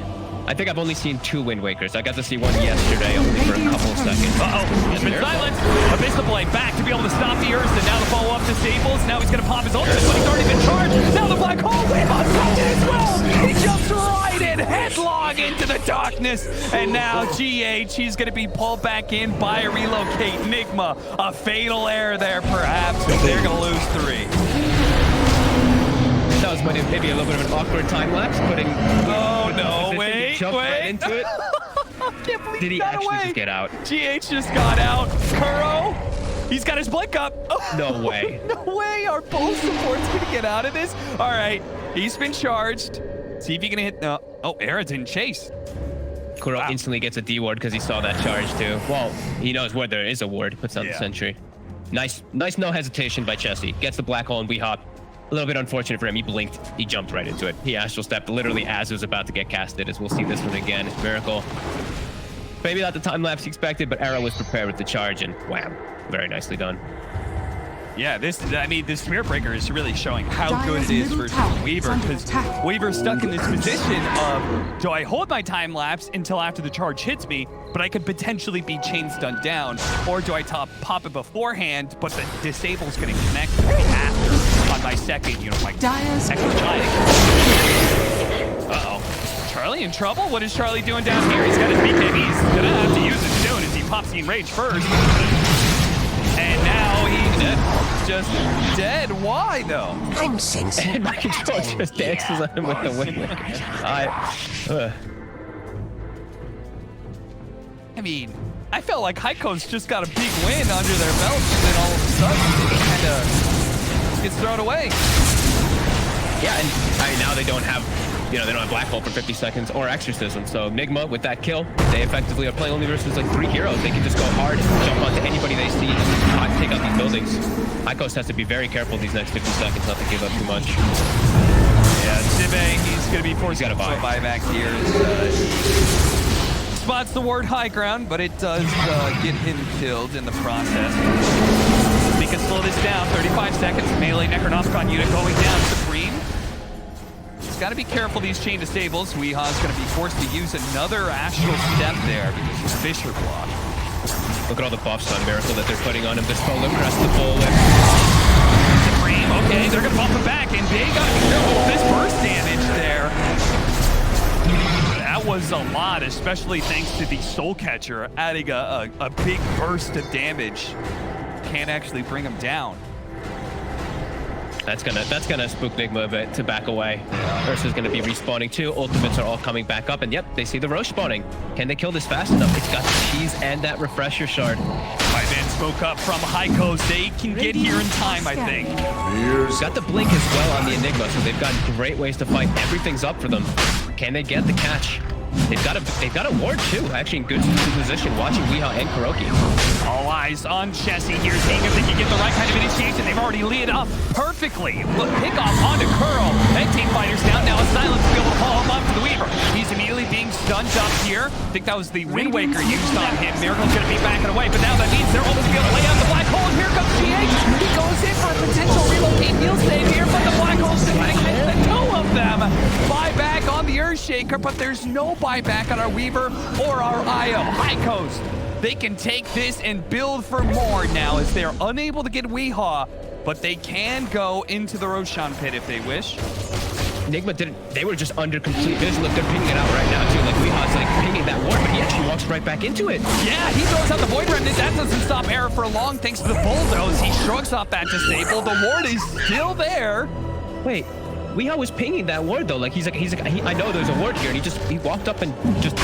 I think I've only seen 2 Wind Wakers. I got to see one yesterday only for a couple of seconds. He's been silenced. Abyssal Blade back to be able to stop the Ursa. Now the follow-up disables. Now he's going to pop his ultimate, but he's already been charged. Now the Black Hole win on as well. He jumps right in, headlong into the darkness. And now GH, he's going to be pulled back in by a relocate. Nigma, a fatal error there perhaps, but they're going to lose 3. That was maybe a little bit of an awkward time lapse, putting. Oh no! Wait! Right into it. Can't believe Did he actually just get out? GH just got out. Kuro, he's got his blink up. Oh, no way! No way! Are both supports gonna get out of this? All right, he's been charged. See if he can hit. Oh, Era didn't chase. Kuro instantly gets a D ward because he saw that charge too. Well, he knows where there is a ward. Puts out the sentry. Nice, no hesitation by Chessie. Gets the Black Hole and we hop. A little bit unfortunate for him. He blinked. He jumped right into it. He astral stepped literally as it was about to get casted, as we'll see this one again. Miracle. Maybe not the time lapse he expected, but Era was prepared with the charge and wham. Very nicely done. Yeah, this Spirit Breaker is really showing how good it is versus Weaver, because Weaver's stuck in this position of, do I hold my time lapse until after the charge hits me, but I could potentially be chain stunned down, or do I pop it beforehand, but the disable's going to connect after on my second, my second giant. Uh-oh. Charlie in trouble? What is Charlie doing down here? He's got his BKB. He's going to have to use it soon as he pops the Enrage first. And now he's just dead. Why, though? I'm sensing. And my control just dances on him with the Wind Waker. I mean, I felt like Heiko's just got a big win under their belt, and then all of a sudden, it kind of gets thrown away. Yeah, and now they don't have, they don't have Black Hole for 50 seconds or Exorcism. So Nigma, with that kill, they effectively are playing only versus like 3 heroes. They can just go hard, jump onto anybody they see, and take out these buildings. Heikos has to be very careful these next 50 seconds not to give up too much. Yeah, Sibang, he's going to be forced to buy back here. Spots the ward high ground, but it does get him killed in the process. We can slow this down. 35 seconds. Melee Necronomicon unit going down. Supreme. He's got to be careful these chain disables. Weeha's going to be forced to use another astral step there because he's Fisher block. Look at all the buffs on Miracle that they're putting on him. This Polar Crest, the Polar. Supreme. Okay, they're going to bump him back, and they got this burst damage there. That was a lot, especially thanks to the Soul Catcher adding a big burst of damage. Can't actually bring him down. That's gonna spook Nigma a bit to back away. Ursa's gonna be respawning too. Ultimates are all coming back up, and yep, they see the Roche spawning. Can they kill this fast enough? It's got the cheese and that refresher shard. Five-Man spoke up from Heikos. They can get here in time, I think. Got the blink as well on the Enigma, so they've got great ways to fight. Everything's up for them. Can they get the catch? They've got a ward too, actually in good position, watching Weeha and Kuroki. All eyes on Chessie here, seeing if they can get the right kind of initiation. They've already lit up perfectly. Look, pick off onto Kuro. And team fighters down now. A silence to be able to call him up to the Weaver. He's immediately being stunned up here. I think that was the Wind Waker used on him. Miracle's going to be backing away, but now that means they're almost going to be able to lay out the Black Hole. And here comes GH. He goes in for a potential relocate heal save here, but the Black Hole's going to hit the two of them. Buyback on the Earthshaker, but there's no buyback on our Weaver or our IO. Heikos they can take this and build for more now as they're unable to get Weehaw, but they can go into the Roshan pit if they wish. Nigma didn't, they were just under complete vision. Look, they're pinging it out right now too. Like Weehaw's like pinging that ward, but he actually walks right back into it. Yeah, he throws out the Void Remnant. That doesn't stop Era for long thanks to the bulldoze. He shrugs off that disable. The ward is still there. Wait, Weehaw was pinging that ward though. Like he's like, I know there's a ward here, and he walked up and just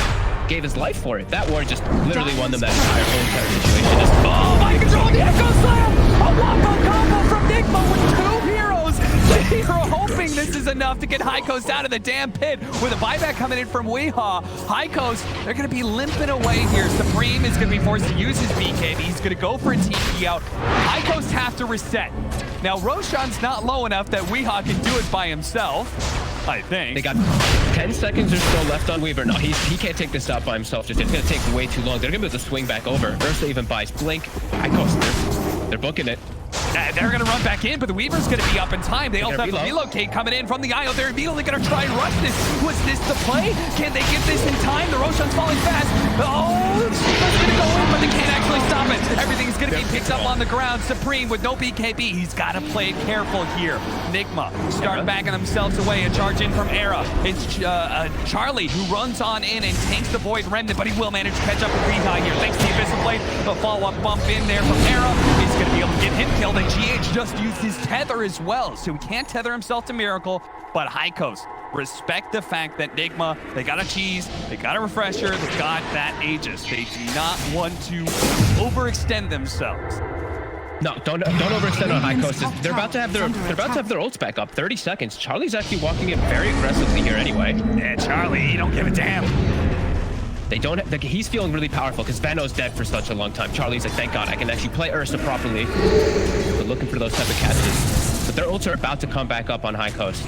gave his life for it. That ward just literally won them that entire situation. Just, oh, my control, the Echo Slam! A wombo combo from Nigma with 2 heroes. They are hoping this is enough to get High Coast out of the damn pit with a buyback coming in from Weehaw. High Coast, they're going to be limping away here. Supreme is going to be forced to use his BKB. He's going to go for a TP out. High Coast have to reset. Now, Roshan's not low enough that Weehaw can do it by himself, I think. They got 10 seconds or so left on Weaver. No, he can't take this out by himself. Just it's going to take way too long. They're going to be able to swing back over. Ursa even buys Blink. High Coast, they're booking it. They're going to run back in, but the Weaver's going to be up in time. They also have the relocate coming in from the IO. They're immediately going to try and rush this. Was this the play? Can they get this in time? The Roshan's falling fast. Oh, Sheba's going to go in, but they can't actually stop it. Everything's going to be picked up on the ground. Supreme with no BKB. He's got to play it careful here. Nigma start backing themselves away. A charge in from Era. It's Charlie who runs on in and tanks the Void Remnant, but he will manage to catch up with Rehi here. Thanks to the Abyssal Blade. The follow-up bump in there from Era. He's going to be able to get him killed, and GH just used his tether as well, so he can't tether himself to Miracle. But High Coast, respect the fact that Nigma, they got a cheese, they got a refresher, they got that Aegis. They do not want to overextend themselves. No, don't overextend on High Coast. They're about to have their ults back up. 30 seconds. Charlie's actually walking in very aggressively here anyway. Yeah, Charlie, he don't give a damn. They don't. He's feeling really powerful because Veno's dead for such a long time. Charlie's like, thank God, I can actually play Ursa properly. But looking for those type of catches. But their ults are about to come back up on High Coast.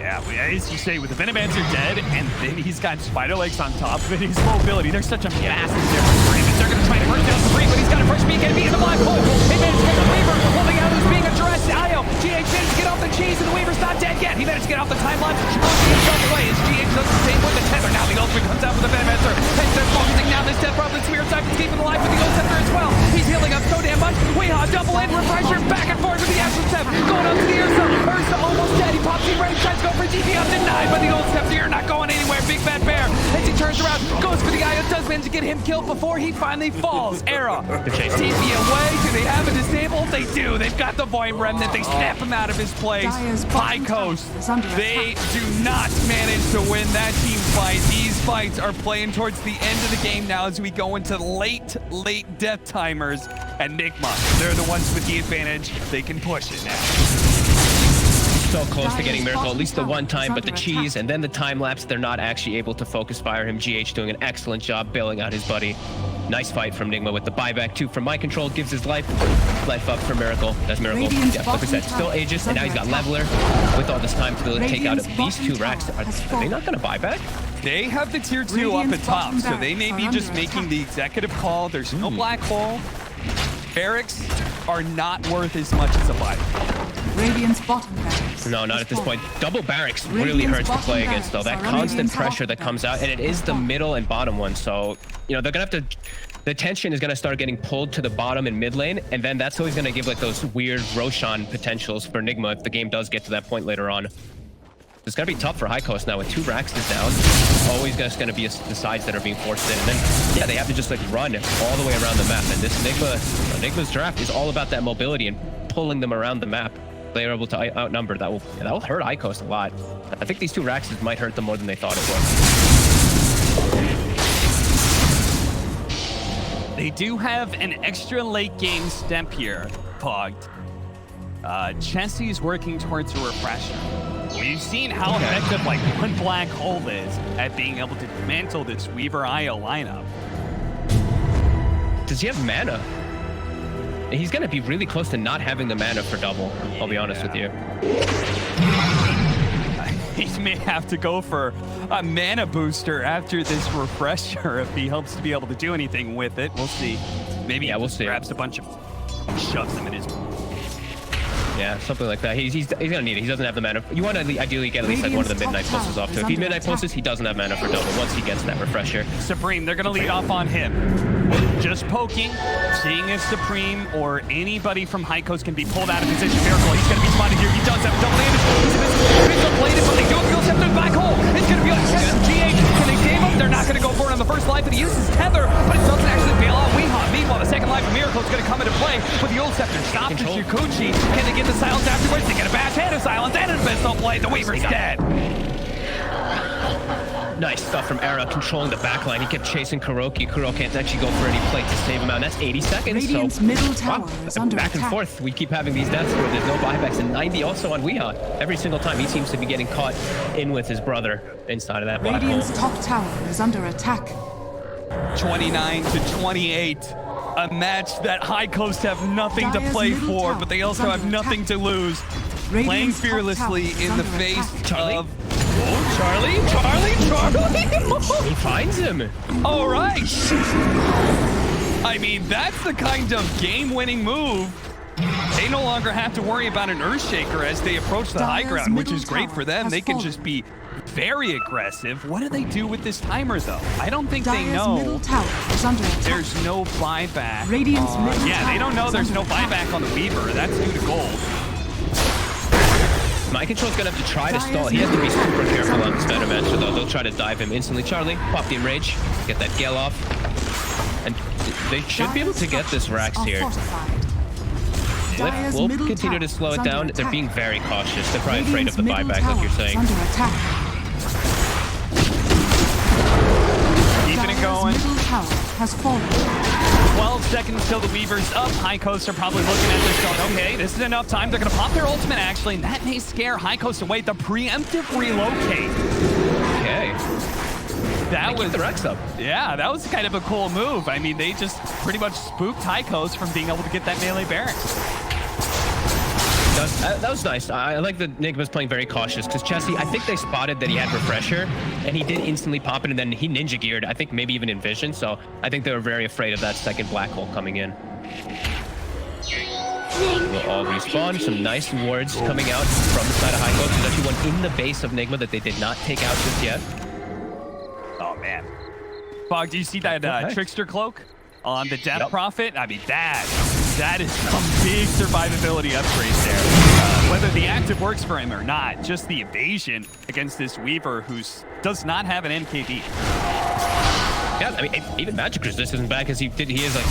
Yeah, as you say, with the Venomancer dead, and then he's got spider legs on top of it, his mobility, there's such a massive difference for him. They're going to try to break down Supreme, but he's got a fresh BKB in the black hole. He managed to get the Weaver, holding out who's being addressed. Io, GH managed to get off the cheese, and the Weaver's not dead yet. He managed to get off the timeline, pushing himself away as GH does the same with the tether. Now the ultimate comes out with the Venomancer. They're focusing now this death probably Spirit Type is keeping alive with the Ghost Scepter as well. He's healing up so damn much. Weehaw double in, refresher, back and forth with the Astral Step. Going up to the Ursa. Ursa almost dead. He pops in range, tries to go for a GP up, denied by the Gold Scepter. You're not going anywhere. Big Fat Bear. As he turns around, goes for the IO, does manage to get him killed before he finally falls. Era. TP away. Do they have a disable? They do. They've got the Void Remnant. They snap him out of his place. High Coast. They do not manage to win that team fight. These fights are playing towards the end of the game now as we go into late death timers. And Nigma, they're the ones with the advantage. They can push it now. So close to getting Miracle, at least the one time, but the cheese and then the time lapse, they're not actually able to focus fire him. GH doing an excellent job bailing out his buddy. Nice fight from Nigma with the buyback too from My Control, gives his life up for Miracle. That's Miracle. Yeah, like I said, still Aegis, and now he's got Leveler with all this time to be able to take out at least 2 racks. Are they not going to buy back? They have the tier 2 up at top, so they may be just making the executive call. There's no black hole. Barracks are not worth as much as a buyback. Radiant's bottom barracks. No, not at this point. Double barracks really hurts to play against, though. That constant pressure that comes out, and it is the middle and bottom one. So, you know, they're going to have to... The tension is going to start getting pulled to the bottom and mid lane, and then that's always going to give like those weird Roshan potentials for Nigma if the game does get to that point later on. It's going to be tough for High Coast now with 2 racks is down. Always just going to be the sides that are being forced in. And then, yeah, they have to just like run all the way around the map. And this Enigma's draft is all about that mobility and pulling them around the map. They are able to outnumber. That will hurt High Coast a lot. I think these 2 racks might hurt them more than they thought it would. They do have an extra late game step here, Pogged. Chessie's working towards a refresher. We've seen how effective like one black hole is at being able to dismantle this Weaver IO lineup. Does he have mana? He's going to be really close to not having the mana for double, I'll be honest with you. He may have to go for a mana booster after this refresher if he hopes to be able to do anything with it. We'll see. Maybe we'll see. Grabs a bunch of shoves them in his... Yeah, something like that. He's gonna need it. He doesn't have the mana. You want to ideally get at least like one of the midnight pulses off too. If he midnight pulses, he doesn't have mana for double once he gets that refresher. Supreme, they're gonna lead off on him. Just poking, seeing if Supreme or anybody from High Coast can be pulled out of position. Miracle, he's gonna be spotted here. He does have double damage. He's bladed, but they do feel him to the back hole. It's gonna be like GH. Can they game him? They're not gonna go for it on the first life, but he uses Tether, but it doesn't actually bail out Weehaw. Meanwhile, the second life of Miracle is gonna come into play with the ult scepter. Stop the Shukuchi. Can they get the silence afterwards? They get a bash hand of silence and an abyssal play. The Weaver's dead. Nice stuff from Era, controlling the backline. He kept chasing Kuroki. Kuro can't actually go for any play to save him out. And that's 80 seconds. Radiant's middle tower is under back and attack. forth. We keep having these deaths where there's no buybacks, and 90 also on Weehaw. Every single time he seems to be getting caught in with his brother inside of that black hole. Radiant's top tower is under attack. 29 to 28. A match that High Coast have nothing to Dire's play middle for, tower but they is also have under nothing attack. to lose. Playing Radiant's top fearlessly tower is in the under face attack. Charlie? of... Charlie! He finds him. All right. I mean, that's the kind of game-winning move. They no longer have to worry about an Earthshaker as they approach the high Dire's ground, which middle is great tower for them. has They can fallen. just be very aggressive. What do they do with this timer, though? I don't think they Dire's middle know. tower is under attack. There's no buyback. Radiant's middle Yeah, they don't tower know is there's no under attack. buyback on the Weaver. That's due to gold. My Control's gonna have to try to Dire's stall. He has to be middle super tower is careful under on this meta match, though. They'll try to dive him instantly. Charlie, pop the enrage, get that Gale off. And they should be able to get this Rax Dire's here. structures are fortified. Dire's We'll middle continue to tower slow is it under down. They're attack. being very cautious. They're probably afraid of the Radiant's middle buyback, like you're tower saying. is under attack. Keeping it Dire's going. middle tower has fallen. 12 seconds till the Weaver's up. High Coast are probably looking at this going, okay, this is enough time. They're going to pop their ultimate, actually, and that may scare High Coast away. The preemptive relocate. Okay. That was the Rex up. Yeah, that was kind of a cool move. I mean, they just pretty much spooked High Coast from being able to get that melee barracks. That was nice. I like that Nigma's playing very cautious because Chessie, I think they spotted that he had refresher and he did instantly pop it and then he ninja geared, I think maybe even in vision. So I think they were very afraid of that second black hole coming in. We'll all respawn. Some nice wards coming out from the side of High Coast. There's actually one in the base of Nigma that they did not take out just yet. Oh, man. Bog, do you see that Trickster cloak on the Death Yep. Prophet? I mean, that is some big survivability upgrades there. Whether the active works for him or not, just the evasion against this Weaver who does not have an MKB. Yeah, I mean, even magic resist isn't bad because he is like,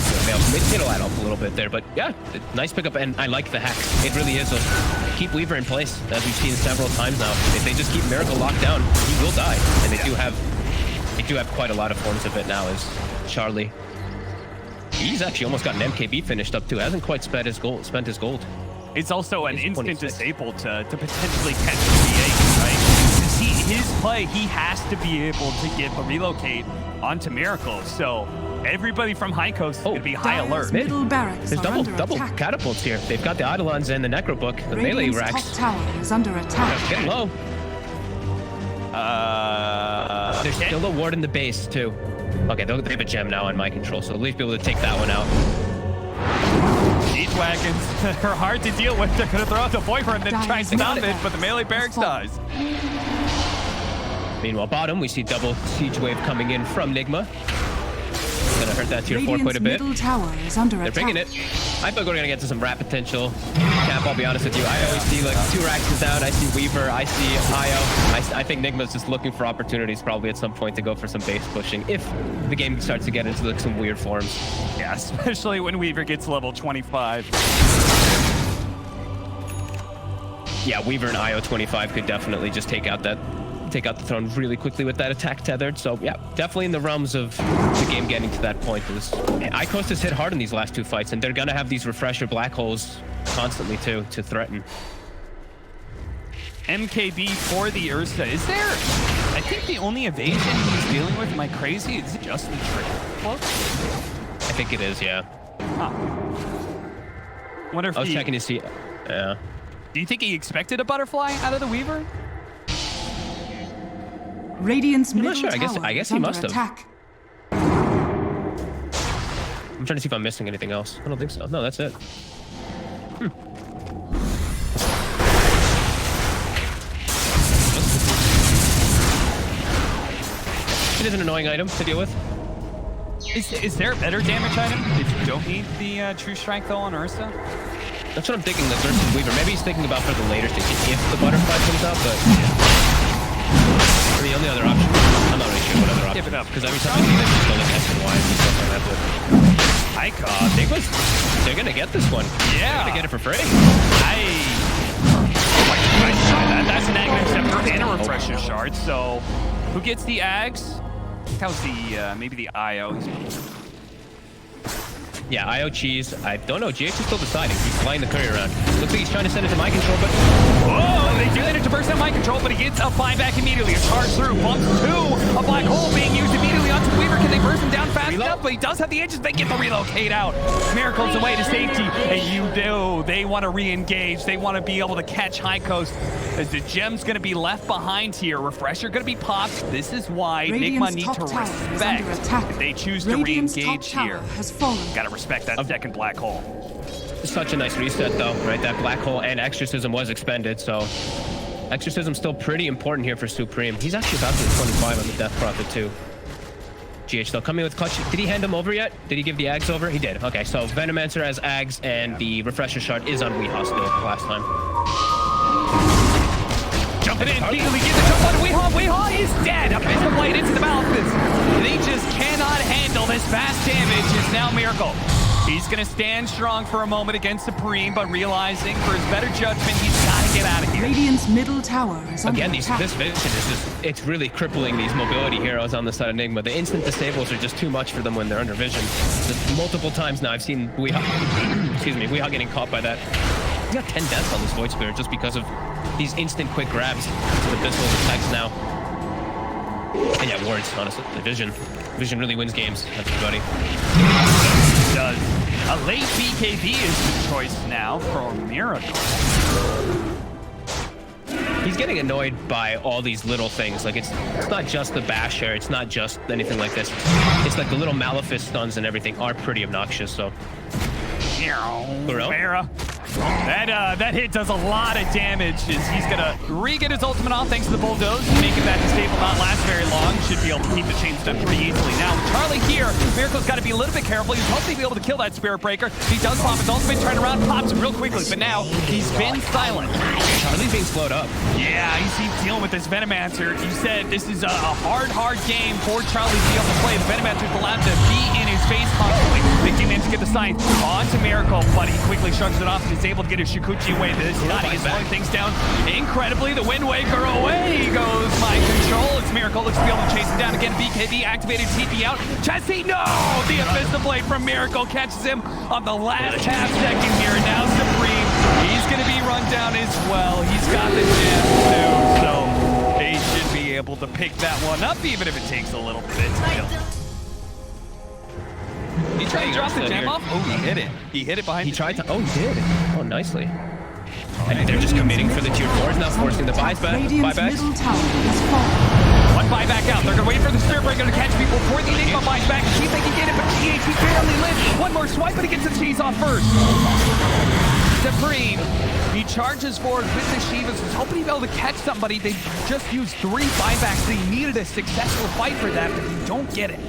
it'll add up a little bit there, but yeah, nice pickup, and I like the hacks. It really is. Keep Weaver in place, as we've seen several times now. If they just keep Miracle locked down, he will die, and they do have quite a lot of forms of it now as Charlie. He's actually almost got an MKB finished up too. Hasn't quite spent his gold. It's also an He's instant 26. disable to potentially catch the DA, right? Because his play, he has to be able to get a relocate onto Miracle. So everybody from High Coast is going to be high Dire's alert. middle barracks There's are under double attack. catapults here. They've got the Eidolons and the Necrobook, the melee Radiant's racks. top tower is under attack. Getting low. There's still a ward in the base too. Okay, they have a gem now on my control, so they'll at least be able to take that one out. Heat wagons are hard to deal with. They're going to throw out the boyfriend and try and stop it, but the melee barracks dies. Meanwhile, bottom, we see double siege wave coming in from Nigma. Gonna hurt that tier 4 quite a bit. Middle tower is under They're attack. bringing it. I thought we were gonna get to some rat potential. Camp, I'll be honest with you. I always see like 2 racks is down. I see Weaver. I see Io. I think Nigma's just looking for opportunities probably at some point to go for some base pushing if the game starts to get into like some weird forms. Yeah, especially when Weaver gets level 25. Yeah, Weaver and Io 25 could definitely just take out the throne really quickly with that attack tethered. So yeah, definitely in the realms of the game getting to that point. Icos has hit hard in these last 2 fights, and they're gonna have these refresher black holes constantly too to threaten. MKB for the Ursa. Is there... I think the only evasion he's dealing with, am I crazy? Is it just the trick cloak? I think it is, yeah. Huh. Wonder if I was checking to see. Yeah. Do you think he expected a butterfly out of the Weaver? Radiant's I'm middle not sure. tower I guess is he under must have. attack. I'm trying to see if I'm missing anything else. I don't think so. No, that's it. It is an annoying item to deal with. Is there a better damage item if you don't need the True Strike though on Ursa? That's what I'm thinking, the Ursa's Weaver. Maybe he's thinking about for the later stage if the butterfly comes out, but the only other option, I'm not really sure what other option. Give it up. Because every time I see this, just go like X and Y and stuff like that. But Nigma's, they're gonna get this one. Yeah. They're gonna get it for free. That's an Aghanim Scepter and a Refresher Shard. So who gets the Ags? How's the maybe the IO? Yeah, IO cheese. I don't know. GH is still deciding. He's flying the courier around. Looks like he's trying to send it to mind control, but whoa! They do that into burst out mind control, but he gets a buyback immediately. A charge through, bumps two. A black hole being used immediately onto Weaver. Can they burst him down fast enough? But he does have the edges. They get the relocate out. Miracle's away to safety, and you do. They want to re-engage. They want to be able to catch High Coast. As the gem's going to be left behind here. Refresher going to be popped. This is why Nigma need to respect if they choose to re-engage here. Got to respect that second black hole. Such a nice reset though, right? That black hole and Exorcism was expended, so Exorcism's still pretty important here for Supreme. He's actually about to 25 on the Death Prophet too. GH though coming with clutch. Did he hand him over yet? Did he give the Ags over? He did. Okay, so Venomancer has Ags and the Refresher Shard is on Weehaw still last time. Jumping in, immediately get the jump on Weehaw. Weehaw is dead. A pistol blade into the Malphus. They just cannot handle this fast damage. It's now Miracle. He's going to stand strong for a moment against Supreme, but realizing for his better judgment, he's got to get out of here. Radiant's middle tower is under Again, attack. this vision is just, it's really crippling these mobility heroes on the side of Enigma. The instant disables are just too much for them when they're under vision. Just multiple times now I've seen Weehaw, excuse me, Weehaw getting caught by that. He got 10 deaths on this Void Spirit just because of these instant quick grabs to the Abyssal attacks now. And yeah, wards, honestly. The Vision really wins games, everybody. It does. A late BKB is the choice now for Miracle. He's getting annoyed by all these little things. Like, it's not just the basher, it's not just anything like this. It's like the little Malefice stuns and everything are pretty obnoxious, so. Vera. That hit does a lot of damage as he's gonna re-get his ultimate off thanks to the bulldoze, making that disable not last very long. Should be able to keep the chain stun pretty easily. Now Charlie here, Miracle's got to be a little bit careful. He's hoping to be able to kill that Spirit Breaker. He does pop his ultimate, turn around, pops him real quickly, but now he's been silent. Charlie's being slowed up. Yeah, he's dealing with this Venomancer. You said this is a hard game for Charlie to be able to play. The Venomancer's allowed to be in his face constantly. They can to get the sign onto Miracle, but he quickly shrugs it off and is able to get his Shikuchi away. This Scotty is slowing things down incredibly. The Wind Waker away goes Mind Control. It's Miracle looks to be able to chase him down again. BKB activated, TP out. Chesty, no! The Abyssal Blade from Miracle catches him on the last half second here. And now Supreme, he's going to be run down as well. He's got the chance too, so he should be able to pick that one up, even if it takes a little bit to kill. He tried to drop the gem off. Oh, he hit it. He hit it behind. He tried to. Oh, he did. Oh, nicely. And they're just committing for the tier 4s now, forcing the buybacks. One buyback out. They're going to wait for the Spirit Breaker to catch people before the Enigma buys back. See if they can get it, but GH, he barely lives. One more swipe, but he gets the cheese off first. Supreme, he charges forward with the Shivas. Was hoping he'd be able to catch somebody. They just used 3 buybacks. They needed a successful fight for that, but you don't get it.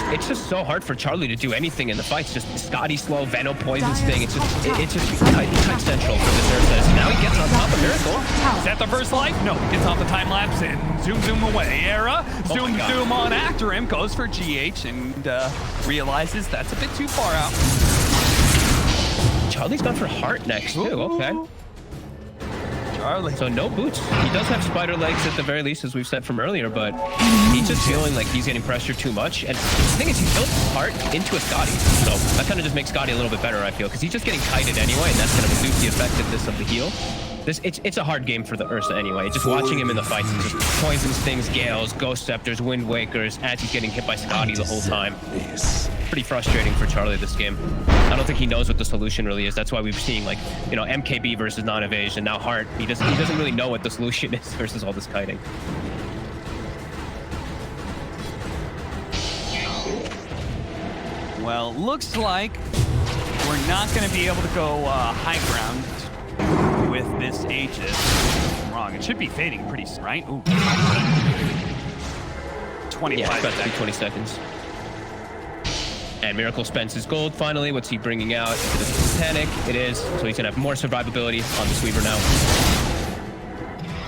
It's just so hard for Charlie to do anything in the fights. Just Scotty slow, Veno poisons thing. It's just tight central for this Ursa. Now he gets on top of Miracle. Is that the first life? No, gets off the time lapse and zoom away. Era, zoom on after him, goes for GH and realizes that's a bit too far out. Charlie's gone for Heart next too. Okay. Charlie. So no boots. He does have spider legs at the very least, as we've said from earlier, but he's just feeling like he's getting pressured too much. And the thing is, he built Heart into a Scotty. So that kind of just makes Scotty a little bit better, I feel, because he's just getting kited anyway, and that's going to reduce the effectiveness of the heal. It's a hard game for the Ursa anyway. Just watching him in the fights, he just poisons things, Gales, Ghost Scepters, Wind Wakers, as he's getting hit by Scotty the whole time. Pretty frustrating for Charlie this game. I don't think he knows what the solution really is. That's why we've seen, like, you know, MKB versus non-evasion. Now Heart, he doesn't really know what the solution is versus all this kiting. Well, looks like we're not going to be able to go high ground with this Aegis. I'm wrong. It should be fading pretty soon, right? Ooh. 25 Yeah, it's about to be seconds. 20 seconds. And Miracle spends his gold finally. What's he bringing out? Is it a panic? It is. So he's gonna have more survivability on this Weaver now.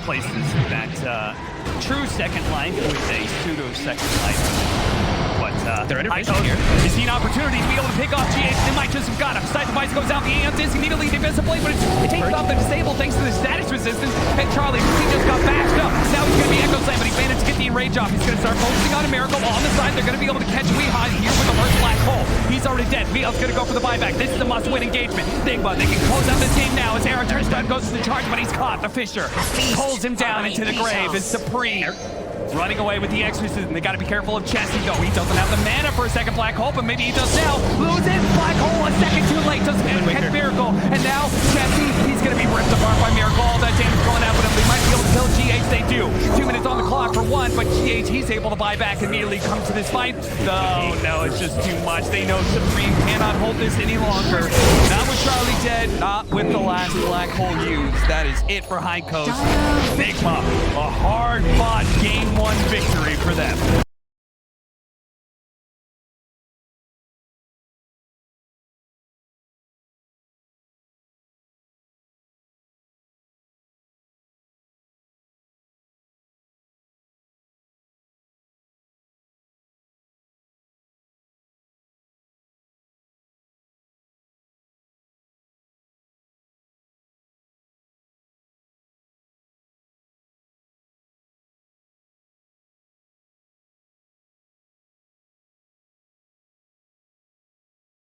Places that true second life with a pseudo second life. But They're in a I position here. You see an opportunity to be able to pick off GH. They might just have got him. Side device goes out. The Aeons is immediately defensively, but it takes off the disable thanks to the status resistance. And Charlie, he just got bashed up. Now he's going to be Echo Slam, but he managed to get the enrage off. He's going to start focusing on a Miracle on the side. They're going to be able to catch Weehaw here with the first black hole. He's already dead. Weeha's going to go for the buyback. This is a must-win engagement. Nigma, they can close out this game now as Aaron turns down, goes to the charge, but he's caught. The Fisher pulls him down into the grave. It's Supreme running away with the exorcism. They got to be careful of Chessie, though. He doesn't have the mana for a second black hole, but maybe he does now. Loses black hole a second too late. Doesn't catch Miracle. And now Chessie, he's going to be ripped apart by Miracle. All that damage going out with him. They might be able to kill GH. They do. 2 minutes on the clock for one, but GH, he's able to buy back immediately. Come to this fight. No, it's just too much. They know Supreme cannot hold this any longer. Not with Charlie dead. Not with the last black hole used. That is it for High Coast. Enigma, a hard-fought game 1 victory for them.